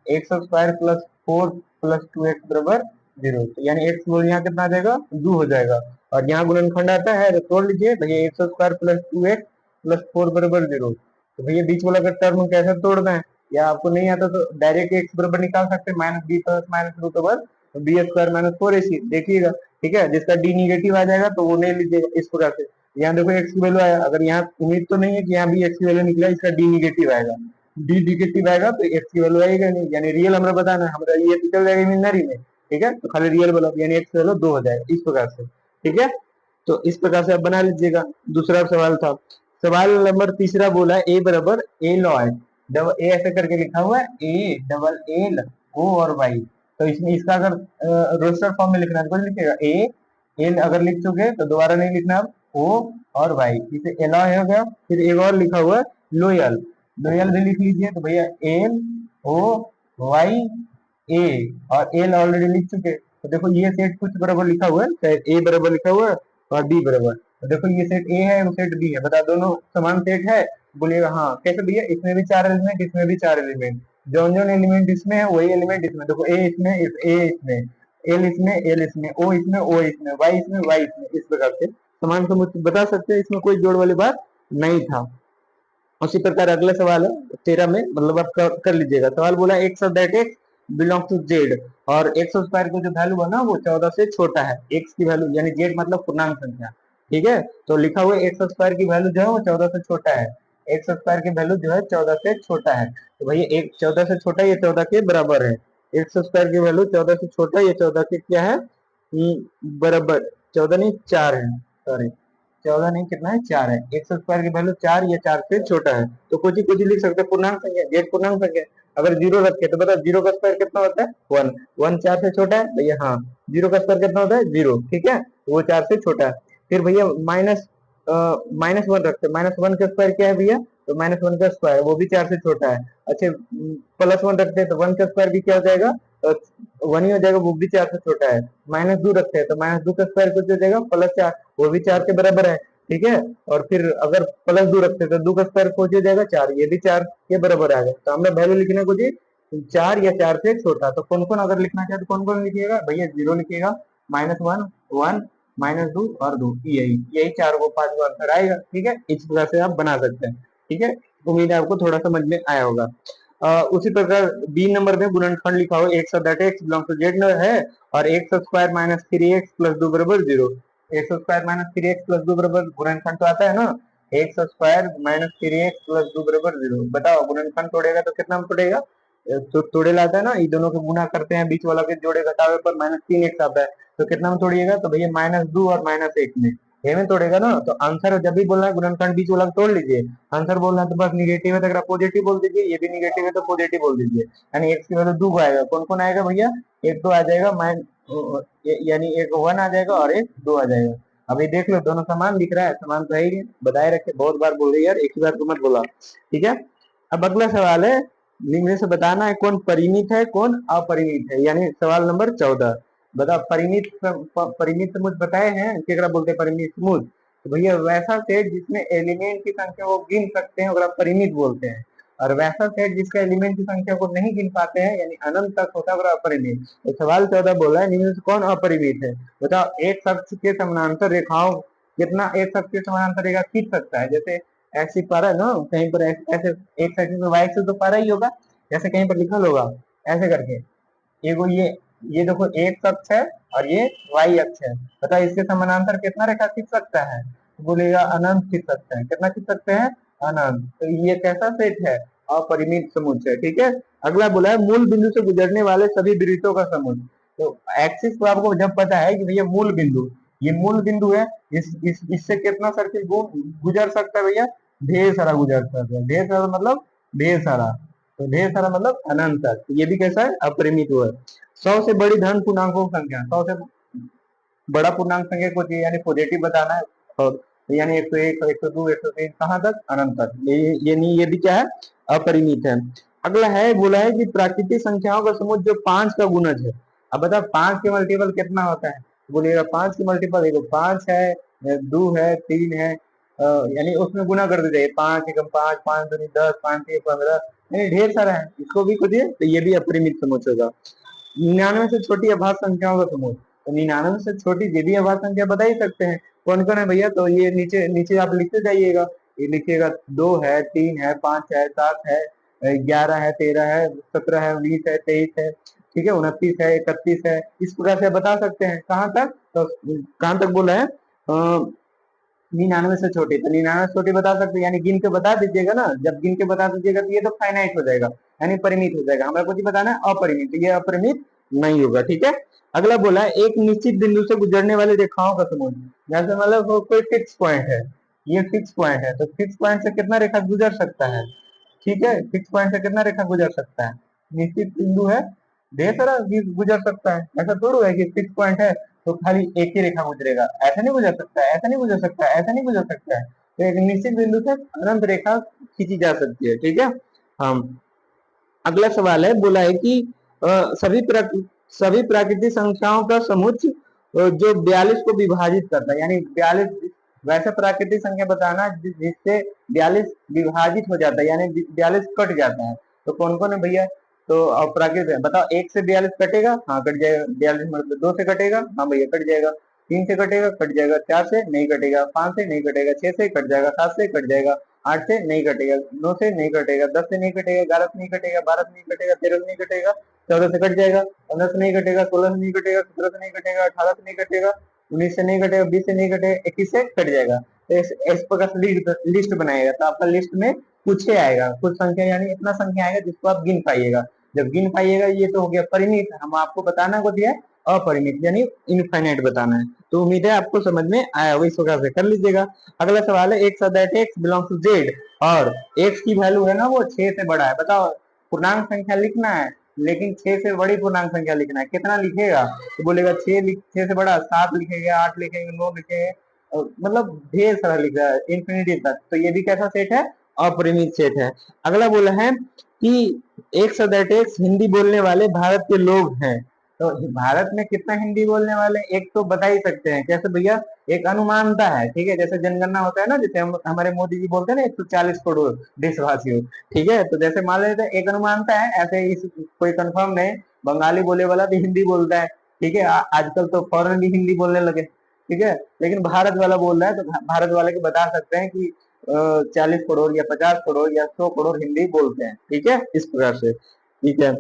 x square plus 4 plus 2x बराबर 0, तो यानी x बोल यहाँ कितना आ जाएगा 2 हो जाएगा, और यहाँ गुणनखंड आता है तो तोड़ लीजिए, तो ये x square plus 2x plus 4 बराबर 0, तो भैया बीच वाला का टर्म कैसे तोड़ना है, या आपको नहीं आता तो डायरेक्ट एक्स बराबर निकाल सकते हैं -b plus -root over B square minus 4ac देखिएगा, ठीक है। जिसका डी निगेटिव आ जाएगा तो वो नहीं लीजिएगा, इस प्रकार से। यहाँ देखो एक्स की वैल्यू आया, अगर यहाँ उम्मीद तो नहीं है कि यहाँ भी एक्स की वैल्यू निकला, इसका डी निगेटिव आएगा, डी निगेटिव आएगा तो एक्स की वैल्यू आएगा नहीं, यानी रियल हमें बताना है, हमारा ये तो चल जाएगा इमेजिनरी में, ठीक है। तो खाली रियल बोला यानी एक्स की वैल्यू 2 हो जाएगा, इस प्रकार से, ठीक है। तो इस प्रकार से आप बना लीजिएगा। दूसरा सवाल था, सवाल नंबर तीसरा बोला ए बराबर ए लॉग डबल ए ऐसे करके लिखा हुआ है, ए डबल एल ओ और वाई। तो इसमें इसका अगर रोस्टर फॉर्म में लिखना है तो लिखिएगा ए एल, अगर लिख चुके तो दोबारा नहीं लिखना, अब ओ और वाई, इसे एलॉय हो गया। फिर एक और लिखा हुआ है लोयल, लोयल भी लिख लीजिए, तो भैया एल ओ वाई ए, और एल ऑलरेडी लिख चुके, तो देखो ये सेट कुछ बराबर लिखा हुआ है, चाहे ए बराबर लिखा हुआ है और बी बराबर, तो देखो ये सेट ए है वो सेट बी है, बता दोनों समान सेट है, बोलिएगा हाँ। कैसे भैया, इसमें भी 4 एलिमेंट, इसमें भी 4 एलिमेंट, जो जो एलिमेंट इसमें है वही एलिमेंट इसमें, देखो ए इसमें, ए इसमें, एल इसमें, एल इसमें, ओ इसमें, ओ इसमें, वाई इसमें, वाई इसमें, इस प्रकार से समान समुच बता सकते हैं, इसमें कोई जोड़ वाली बात नहीं था। उसी प्रकार अगला सवाल है 13 में, मतलब आप कर लीजिएगा। सवाल बोला x of that x belong to Z, और एक्स स्क्वायर को जो वैल्यू है ना वो 14 से छोटा है, एक्स की वैल्यू यानी जेड मतलब पूर्णांक संख्या, ठीक है। तो लिखा हुआ एक्स स्क्वायर की वैल्यू जो है वो 14 से छोटा है, एक्स स्क्वायर की वैल्यू जो है 14 से छोटा है, तो भैया एक 14 से छोटा, ये 14 के बराबर है, एक्स स्क्वायर की वैल्यू 14 से छोटा, ये 14 के क्या है, बराबर, 14 नहीं 4 है, सॉरी 14 नहीं कितना है, 4 है, एक्स स्क्वायर की वैल्यू 4 या 4 से छोटा है, तो कुछ ही लिख सकते हैं, पूर्णांक संख्या, जेड पूर्णांक संख्या। अगर जीरो रखे तो बताओ जीरो का स्क्वायर कितना होता है, 1, 1 4 से छोटा है भैया, हाँ जीरो का स्क्वायर कितना होता है, 0, ठीक है, वो 4 से छोटा है। फिर भैया माइनस 1 रखते हैं, माइनस 1 का स्क्वायर क्या है भैया, तो माइनस 1 का स्क्वायर वो भी 4 से छोटा है। अच्छा प्लस 1 रखते हैं तो 1 का स्क्वायर भी क्या हो जाएगा, 1 ही हो जाएगा, वो भी 4 से छोटा है। माइनस 2 रखते हैं तो माइनस 2 का स्क्वायर कुछ हो जाएगा, +4, वो भी 4 के बराबर है, ठीक है। और फिर अगर +2 रखते हैं तो 2 का स्क्वायर हो जाएगा 4, ये भी 4 के बराबर आ गया। तो हमने वैल्यू लिखना है कुछ 4 या 4 से छोटा, तो कौन कौन अगर लिखना चाहे तो कौन कौन लिखिएगा भैया, 0 लिखिएगा, -1 1 -2 और 2, यही यही 4 को 5 का आंसर आएगा, ठीक है। इस प्रकार से आप बना सकते हैं, ठीक है। उम्मीद है आपको थोड़ा समझ में आया होगा। उसी प्रकार बी नंबर में गुणनखंड लिखा हो x of that x belong to Z है, और x square minus 3x plus 2 बराबर 0, x square minus 3x plus 2 बराबर गुणनखंड तो आता है ना, x square minus 3x plus 2 बराबर 0, बताओ गुणनखंड तोड़ेगा तो कितना में तोड़ेगा, तो तोड़े लाता है ना, ये दोनों को गुना करते हैं, बीच वाला के जोड़े घटावे पर -3x आता है, तो कितना में तोड़िएगा, तो भैया -2 और -1 में, ये में तोड़ेगा ना। तो आंसर जब भी बोलना है गुणनखंड बीच वाला तोड़ लीजिए, आंसर बोलना है तो बस निगेटिव है तो अगर पॉजिटिव बोल दीजिए, ये भी निगेटिव है तो पॉजिटिव बोल दीजिए, यानी एक्स की वैल्यू 2 को आएगा, कौन कौन आएगा भैया, एक तो आ जाएगा यानी एक 1 आ जाएगा और एक 2 आ जाएगा। अभी देख लो दोनों समान दिख रहा है, समान तो है ही नहीं, बताए रखे, बहुत बार बोल रही यार, एक ही बार को मत बोला, ठीक है। अब अगला सवाल है, निम्न से बताना है कौन परिमित है कौन अपरिमित है, यानी सवाल नंबर 14, बता परिमित परिमित समुच बताए हैं, केकरा बोलते हैं परिमित समुच, तो भैया वैसा सेट जिसमें एलिमेंट की संख्या को गिन सकते हैं और परिमित बोलते हैं, और वैसा सेट जिसका एलिमेंट की संख्या को नहीं गिन पाते हैं यानी अनंत तक होता है अपरिमित। तो सवाल 14 बोला है निम्न से कौन अपरिमित है, बताओ एक अक्ष के समानांतर रेखाओं, कितना एक अक्ष के समानांतर रेखा खींच सकता है, जैसे ऐसी पारा है ना, कहीं पर ऐसे एक सेकंड में वाई से तो पारा ही होगा, जैसे कहीं पर लिखा होगा ऐसे करके, एगो ये देखो एक अक्ष है और ये वाई अक्ष है, बताओ इसके समानांतर कितना रेखा खींच सकता है, तो बोलेगा अनंत खींच सकते हैं, कितना खींच सकते हैं, अनंत। तो ये कैसा सेट है, अपरिमित समुच्चय, ठीक है। अगला बोला है मूल बिंदु से गुजरने वाले सभी वृत्तों का समूह, तो एक्सिस को आपको जब पता है कि भैया मूल बिंदु, ये मूल बिंदु है, इससे कितना सर्किल गुजर सकता है भैया, ढेर सारा गुजर सकता है, ढेर सारा मतलब ढेर सारा, तो ढेर सारा मतलब अनंत तक, तो ये भी कैसा है, अपरिमित हुआ है। 100 से बड़ी धन पूर्णांकों की संख्या, 100 से बड़ा पूर्णांक संख्या को चाहिए यानी पॉजिटिव बताना है, और यानी 101 102 103 कहाँ तक, अनंत तक, ये नहीं, ये भी क्या है, अपरिमित है। अगला है बोला है कि प्राकृतिक संख्याओं का समूह जो 5 का गुणज है, अब बताओ 5 के मल्टीपल कितना होता है, बोलिएगा 5 के मल्टीपल देखो 5 है, 2 है, 3 है, यानी उसमें गुना कर दीजिए, 5 एकम 5 5 दूनी 10 5 3 15, यानी ढेर सारा है, इसको भी खोजिए तो ये भी अपरिमित समूह होगा। 99 से छोटी अभाज्य संख्याओं का समूह, तो 99 से छोटी ये भी अभाज्य संख्या बता ही सकते हैं, कौन कौन है भैया, तो ये नीचे नीचे आप लिखते जाइएगा, ये लिखिएगा 2 है, 3 है, 5 है, 7 है, 11 है, 13 है, 17 है, 19 है, 23 है, ठीक है, 29 है, 31 है, इस प्रकार से बता सकते हैं। कहाँ तक, तो कहाँ तक बोला है, 99 से छोटी, तो 99 से छोटी बता सकते हैं, यानी गिन के बता दीजिएगा ना, जब गिन के बता दीजिएगा तो ये तो फाइनाइट हो जाएगा, यानी परिमित हो जाएगा। हमें कुछ बताना है अपरिमित, तो ये अपरिमित नहीं होगा। ठीक है, अगला बोला है एक निश्चित बिंदु से गुजरने वाली रेखाओं का समूह, जैसे मतलब वो कोई फिक्स पॉइंट है, ये फिक्स पॉइंट है, तो फिक्स पॉइंट से कितना रेखा गुजर सकता है। ठीक है, फिक्स पॉइंट से कितना रेखा गुजर सकता है, निश्चित बिंदु है, ढेर सारा गुजर सकता है, ऐसा थोड़ा है कि फिक्स पॉइंट है तो खाली एक ही रेखा गुजरेगा, ऐसा नहीं गुजर सकता है, ऐसा नहीं गुजर सकता है, ऐसा नहीं गुजर सकता है। तो एक निश्चित बिंदु से अनंत रेखा खींची जा सकती है। ठीक है, हम अगला सवाल है, बोला है कि सभी प्राकृतिक संख्याओं का समुच्चय जो 42 को विभाजित करता है, यानी 42 वैसा प्राकृतिक संख्या बताना जिससे 42 विभाजित हो जाता है, यानी 42 कट जाता है। तो कौन कौन है भैया, तो अब प्राकृतिक बताओ, 1 से 42 कटेगा, हाँ कट जाएगा, 42 मतलब 2 से कटेगा, हाँ भैया कट जाएगा, 3 से कटेगा, कट जाएगा, 4 से नहीं कटेगा, 5 से नहीं कटेगा, 6 से कट जाएगा, 7 से कट जाएगा, 8 से नहीं कटेगा, 9 से नहीं कटेगा, 10 से नहीं कटेगा, 11 से नहीं कटेगा, 12 से नहीं कटेगा, 13 से नहीं कटेगा, 14 से कट जाएगा, 15 से नहीं कटेगा, 16 से नहीं कटेगा, 17 से नहीं कटेगा, 18 से नहीं कटेगा, 19 से नहीं कटेगा, 20 से नहीं कटेगा, 21 से कट जाएगा। तो इस प्रकार से लिस्ट बनाएगा, तो आपका लिस्ट में कुछ ही आएगा, कुछ संख्या, यानी इतना संख्या आएगा जिसको आप गिन पाइएगा। जब गिन पाइएगा, ये तो हो गया परिमित, हम आपको बताना को दिया अपरिमित, यानी इनफाइनाइट बताना है। तो उम्मीद है आपको समझ में आया होगा, इस प्रकार से कर लीजिएगा। अगला सवाल है, एक that x belongs to z और x की वैल्यू है ना वो 6 से बड़ा है, बताओ पूर्णांक संख्या लिखना है, लेकिन 6 से बड़ी पूर्णांक संख्या लिखना है, कितना लिखेगा, तो बोलेगा 6 से बड़ा 7 लिखेगा, 8 लिखेंगे, 9 लिखेंगे, मतलब ढेर सारा लिख रहा है इंफिनिटी तक। तो ये भी कैसा सेट है, अपरिमित सेट है। अगला बोला है कि एक दैट x हिंदी बोलने वाले भारत के लोग हैं, तो भारत में कितना हिंदी बोलने वाले, एक तो बता ही सकते हैं, कैसे भैया, एक अनुमानता है। ठीक है, जैसे जनगणना होता है ना, जैसे हमारे मोदी जी बोलते हैं ना 140 करोड़ देशवासी हो। ठीक है, तो जैसे मान लेते हैं एक अनुमानता है, ऐसे इस कोई कंफर्म नहीं, बंगाली बोले वाला भी हिंदी बोलता है। ठीक है, आजकल तो फॉरेन भी हिंदी बोलने लगे। ठीक है, लेकिन भारत वाला बोल रहा है, तो भारत वाले को बता सकते हैं कि 40 करोड़ या 50 करोड़ या 100 करोड़ हिंदी बोलते हैं। ठीक है, इस प्रकार से। ठीक है,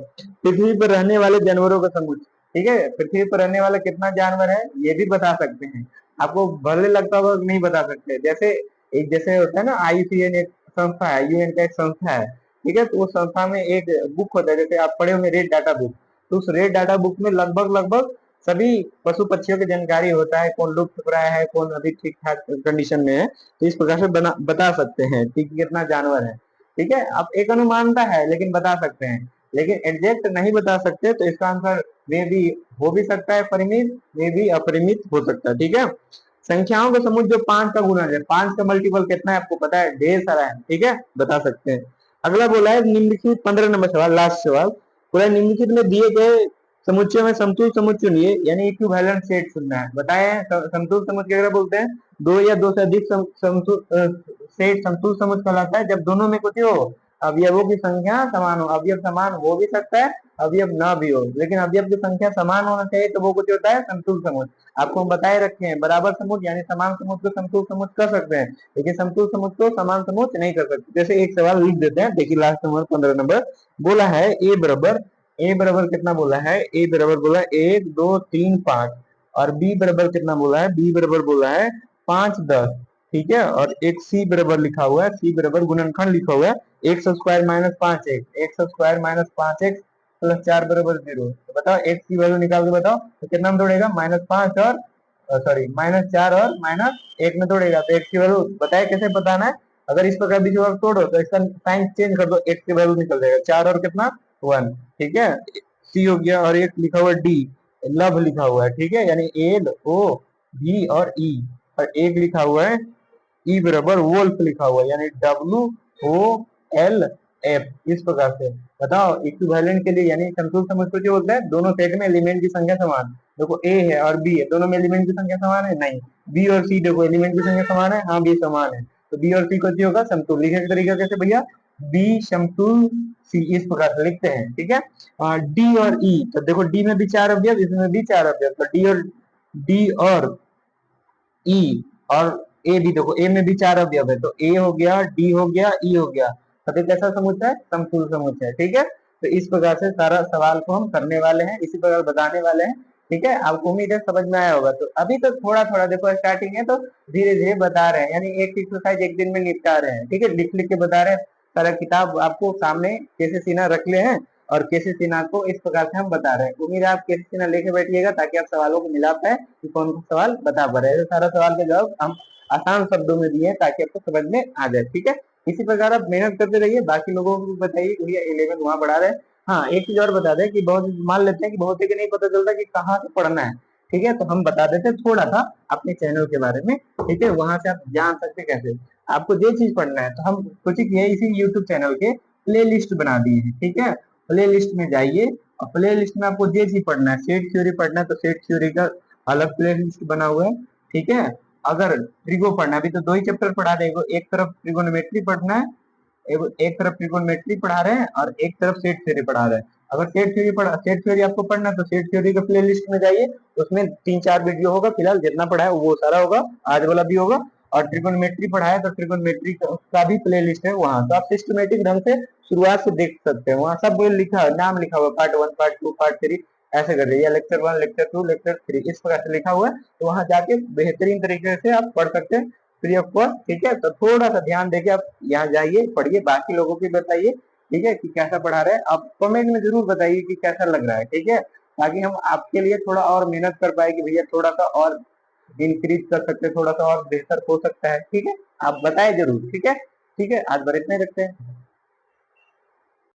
पृथ्वी पर रहने वाले जानवरों का समूह। ठीक है, पृथ्वी पर रहने वाला कितना जानवर है ये भी बता सकते हैं। आपको भले लगता होगा नहीं बता सकते, जैसे एक जैसे होता है ना IUCN, एक संस्था है, UN का एक संस्था है। ठीक है, तो उस संस्था में एक बुक होता है, जैसे आप पढ़े होंगे रेड डाटा बुक, तो उस रेड डाटा बुक में लगभग लगभग सभी पशु पक्षियों की जानकारी होता है, कौन लुप्त प्राय है, कौन अभी ठीक ठाक कंडीशन में है। तो इस प्रकार से बता सकते हैं कि कितना जानवर है। ठीक है, आप एक अनुमानता है लेकिन बता सकते हैं, लेकिन एग्जैक्ट नहीं बता सकते, तो इसका आंसर वे भी हो भी सकता है परिमित, वे भी अपरिमित हो सकता है। ठीक है, संख्याओं का समूह जो 5 का गुणन है, 5 का मल्टीपल कितना है आपको पता है, ढेर सारा है। ठीक है, बता सकते हैं। अगला बोला है निम्नलिखित 15 नंबर सवाल, लास्ट सवाल, पूरा निम्नलिखित में दिए गए समुच्चय में समतुल समुच्चय चुनिए, यानी इक्विवेलेंट सेट चुनना है। बताए समतुल समुच्चय क्या बोलते हैं, दो या दो से अधिक सेट समतुल समुच्चय कहलाता है, जब दोनों में कुछ हो, अवयवों की संख्या समान हो, अवयव समान हो भी सकता है, अवयव ना भी हो, लेकिन अवयव की संख्या समान होना चाहिए, तो वो कुछ होता है समतुल समुच्चय। आपको हम बताए रखे हैं, बराबर समुच्चय यानी समान समुच्चय को समतुल समुच्चय कर सकते हैं, लेकिन समतुल समुच्चय को समान समुच्चय नहीं कर सकते। जैसे एक सवाल लिख देते हैं, देखिए लास्ट नंबर 15 नंबर बोला है, ए बराबर कितना बोला है, ए बराबर बोला है 1 2 3 5, और बी बराबर कितना बोला है, बी बराबर बोला है 5 10। ठीक है, और एक सी बराबर लिखा हुआ है, सी बराबर गुणनखंड लिखा हुआ है, x square minus 5x, x square minus 5x plus 4 बराबर 0। तो बताओ एक्स की वैल्यू निकाल के बताओ, तो कितना में तोड़ेगा, -5 और सॉरी -4 और -1 में तोड़ेगा। तो एक्स की वैल्यू बताए कैसे बताना है, अगर इस प्रकार बीच में तोड़ो तो इसका साइन चेंज कर दो, एक्स की वैल्यू निकल जाएगा 4 और कितना 1। ठीक है, सी हो गया, और एक लिखा हुआ डी, लव लिखा हुआ है। ठीक है, यानी LOV और ई, और एक लिखा हुआ है ई बराबर वोल्फ लिखा हुआ है, यानी WOLF। इस प्रकार से बताओ इक्विवेलेंट के लिए, यानी समतुल समुच्चय जो होता है, दोनों सेट में एलिमेंट की संख्या समान। देखो ए है और बी है, दोनों में एलिमेंट की संख्या समान है, नहीं। बी और सी देखो एलिमेंट की संख्या समान है, हाँ बी समान है, तो बी और सी को होगा समतुल। लिखने का तरीका कैसे भैया, बी समतुल सी, इस प्रकार से लिखते हैं। ठीक है, डी और ई, तो देखो डी में भी 4 अवयव, इसमें भी 4 अवयव, तो डी और ई और ए भी, देखो ए में भी 4 अवयव है, तो ए हो गया, डी हो गया, ई हो गया, तो कैसा समुच्चय है, समतुल समुच्चय है। ठीक है, तो इस प्रकार से सारा सवाल को हम करने वाले हैं, इसी प्रकार बताने वाले हैं। ठीक है, आपको उम्मीद है समझ में आया होगा। तो अभी तो थोड़ा थोड़ा देखो स्टार्टिंग है, तो धीरे धीरे बता रहे हैं, यानी एक एक्सरसाइज एक दिन में निपटा रहे हैं। ठीक है, लिख लिख के बता रहे हैं। सारा किताब आपको सामने केसी सिन्हा रख ले हैं, और केसी सिन्हा को इस प्रकार से हम बता रहे हैं। उम्मीद है आप केसी सिन्हा लेके बैठिएगा, ताकि आप सवालों को मिला पाए कि कौन सा सवाल बता पा रहे हैं। तो सारा सवाल का जवाब हम आसान शब्दों में दिए हैं, ताकि आपको समझ में आ जाए। ठीक है, इसी प्रकार आप मेहनत करते रहिए। बाकी लोगों को भी बताइए, भैया 11 वहां पढ़ा रहे हैं। हाँ, एक चीज और बता दें कि बहुत मान लेते हैं कि बहुत ही नहीं पता चलता कि कहाँ से पढ़ना है। ठीक है, तो हम बता देते हैं थोड़ा सा अपने चैनल के बारे में। ठीक है, वहां से आप जान सकते कैसे आपको जो चीज पढ़ना है। तो हम सोचे कि इसी यूट्यूब चैनल के प्ले लिस्ट बना दिए हैं। ठीक है, प्ले लिस्ट में जाइए, और प्ले लिस्ट में आपको जो चीज पढ़ना है, सेट थ्योरी पढ़ना है तो सेट थ्योरी का अलग प्ले लिस्ट बना हुआ है। ठीक है, अगर ट्रिगो पढ़ना है, अभी तो 2 ही चैप्टर पढ़ा देंगे, एक तरफ ट्रिगोनोमेट्री पढ़ना है, एक तरफ ट्रिगोनोमेट्री पढ़ा रहे हैं, और एक तरफ सेट थ्योरी पढ़ा रहे हैं। अगर सेट थ्योरी आपको पढ़ना है तो सेट थ्योरी के प्ले लिस्ट में जाइए, उसमें 3-4 वीडियो होगा, फिलहाल जितना पढ़ा है वो सारा होगा, आज वाला भी होगा। और ट्रिगोनोमेट्री पढ़ा है तो ट्रिगोनोमेट्री का भी प्ले लिस्ट है वहां, तो आप सिस्टमेटिक ढंग से शुरुआत से देख सकते हैं। वहां सब लिखा है, नाम लिखा हुआ, पार्ट 1, पार्ट 2, पार्ट 3, ऐसे कर रही लेक्चर 1, लेक्चर 2, लेक्चर 3, इस प्रकार से लिखा हुआ है। तो वहां जाके बेहतरीन तरीके से आप पढ़ सकते हैं, फ्री ऑफ कॉस्ट। ठीक है, तो थोड़ा सा ध्यान देके आप यहाँ जाइए, पढ़िए, बाकी लोगों को बताइए। ठीक है, कि कैसा पढ़ा रहे हैं, आप कमेंट में जरूर बताइए कि कैसा लग रहा है। ठीक है, ताकि हम आपके लिए थोड़ा और मेहनत कर पाए कि भैया थोड़ा सा और इंक्रीज कर सकते हैं, थोड़ा सा और बेहतर हो सकता है। ठीक है, आप बताए जरूर। ठीक है, ठीक है, आज भर इतना ही रखते हैं।